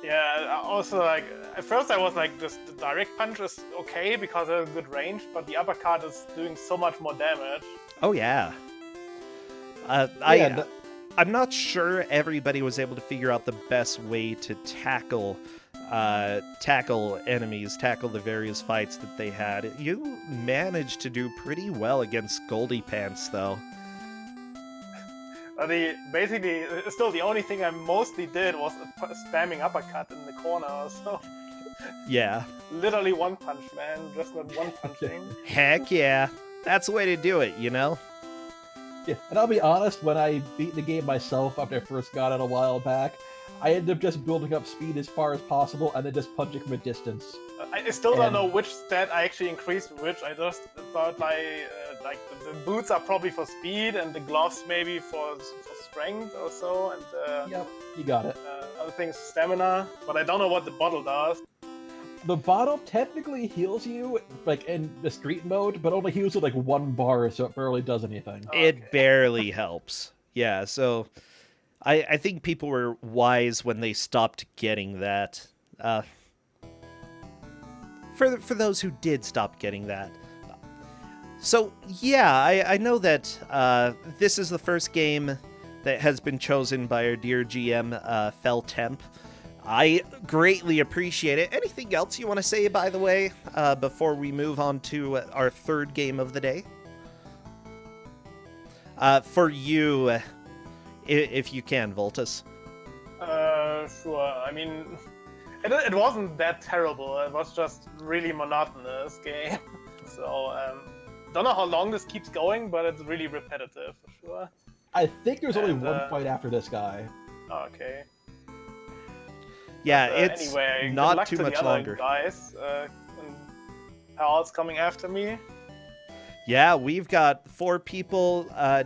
[SPEAKER 2] Yeah, also, like, at first I was like, the direct punch is okay because it has a good range, but the uppercut is doing so much more damage.
[SPEAKER 1] Oh, yeah. I'm not sure everybody was able to figure out the best way to tackle enemies, tackle the various fights that they had. You managed to do pretty well against Goldie Pants, though.
[SPEAKER 2] Basically, still the only thing I mostly did was spamming uppercut in the corner. So
[SPEAKER 1] Yeah.
[SPEAKER 2] literally one punch, man, just not one punching.
[SPEAKER 1] Heck yeah. That's the way to do it, you know?
[SPEAKER 3] Yeah, and I'll be honest, when I beat the game myself after I first got it a while back, I ended up just building up speed as far as possible and then just punching from a distance.
[SPEAKER 2] I still don't know which stat I actually increased which. I just thought like the boots are probably for speed and the gloves maybe for strength or so, and
[SPEAKER 3] Yep, you got it.
[SPEAKER 2] other things stamina. But I don't know what the bottle does.
[SPEAKER 3] The bottle technically heals you, like in the street mode, but only heals with like 1 bar, so it barely does anything.
[SPEAKER 1] It barely helps. Yeah, so I think people were wise when they stopped getting that. For those who did stop getting that. So, yeah, I know that this is the first game that has been chosen by our dear GM, Fell Temp. I greatly appreciate it. Anything else you want to say, by the way, before we move on to our third game of the day? For you, if you can, Voltus.
[SPEAKER 2] Sure. I mean, it wasn't that terrible. It was just really monotonous game. So, don't know how long this keeps going, but it's really repetitive for sure.
[SPEAKER 3] I think there's only one fight after this guy.
[SPEAKER 2] Okay.
[SPEAKER 1] Yeah, it's
[SPEAKER 2] anyway, good
[SPEAKER 1] not
[SPEAKER 2] luck
[SPEAKER 1] too
[SPEAKER 2] to
[SPEAKER 1] much
[SPEAKER 2] the other
[SPEAKER 1] longer.
[SPEAKER 2] Guys, and Hal's coming after me.
[SPEAKER 1] Yeah, we've got 4 people,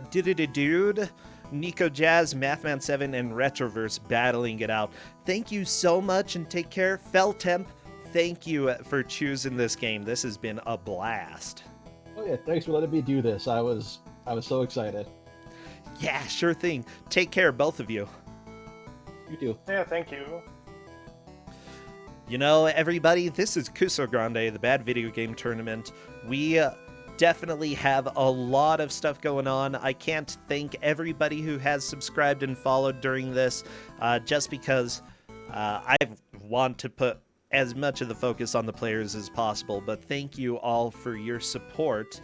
[SPEAKER 1] Dude, Nico Jazz, Mathman7, and Retroverse battling it out. Thank you so much and take care. Fell Temp, thank you for choosing this game. This has been a blast.
[SPEAKER 3] Oh yeah, thanks for letting me do this. I was so excited.
[SPEAKER 1] Yeah, sure thing. Take care, both of you.
[SPEAKER 3] You too.
[SPEAKER 2] Yeah, thank you.
[SPEAKER 1] You know, everybody, this is Ku5ogrande, the Bad Video Game Tournament. We definitely have a lot of stuff going on. I can't thank everybody who has subscribed and followed during this, just because I want to put as much of the focus on the players as possible. But thank you all for your support.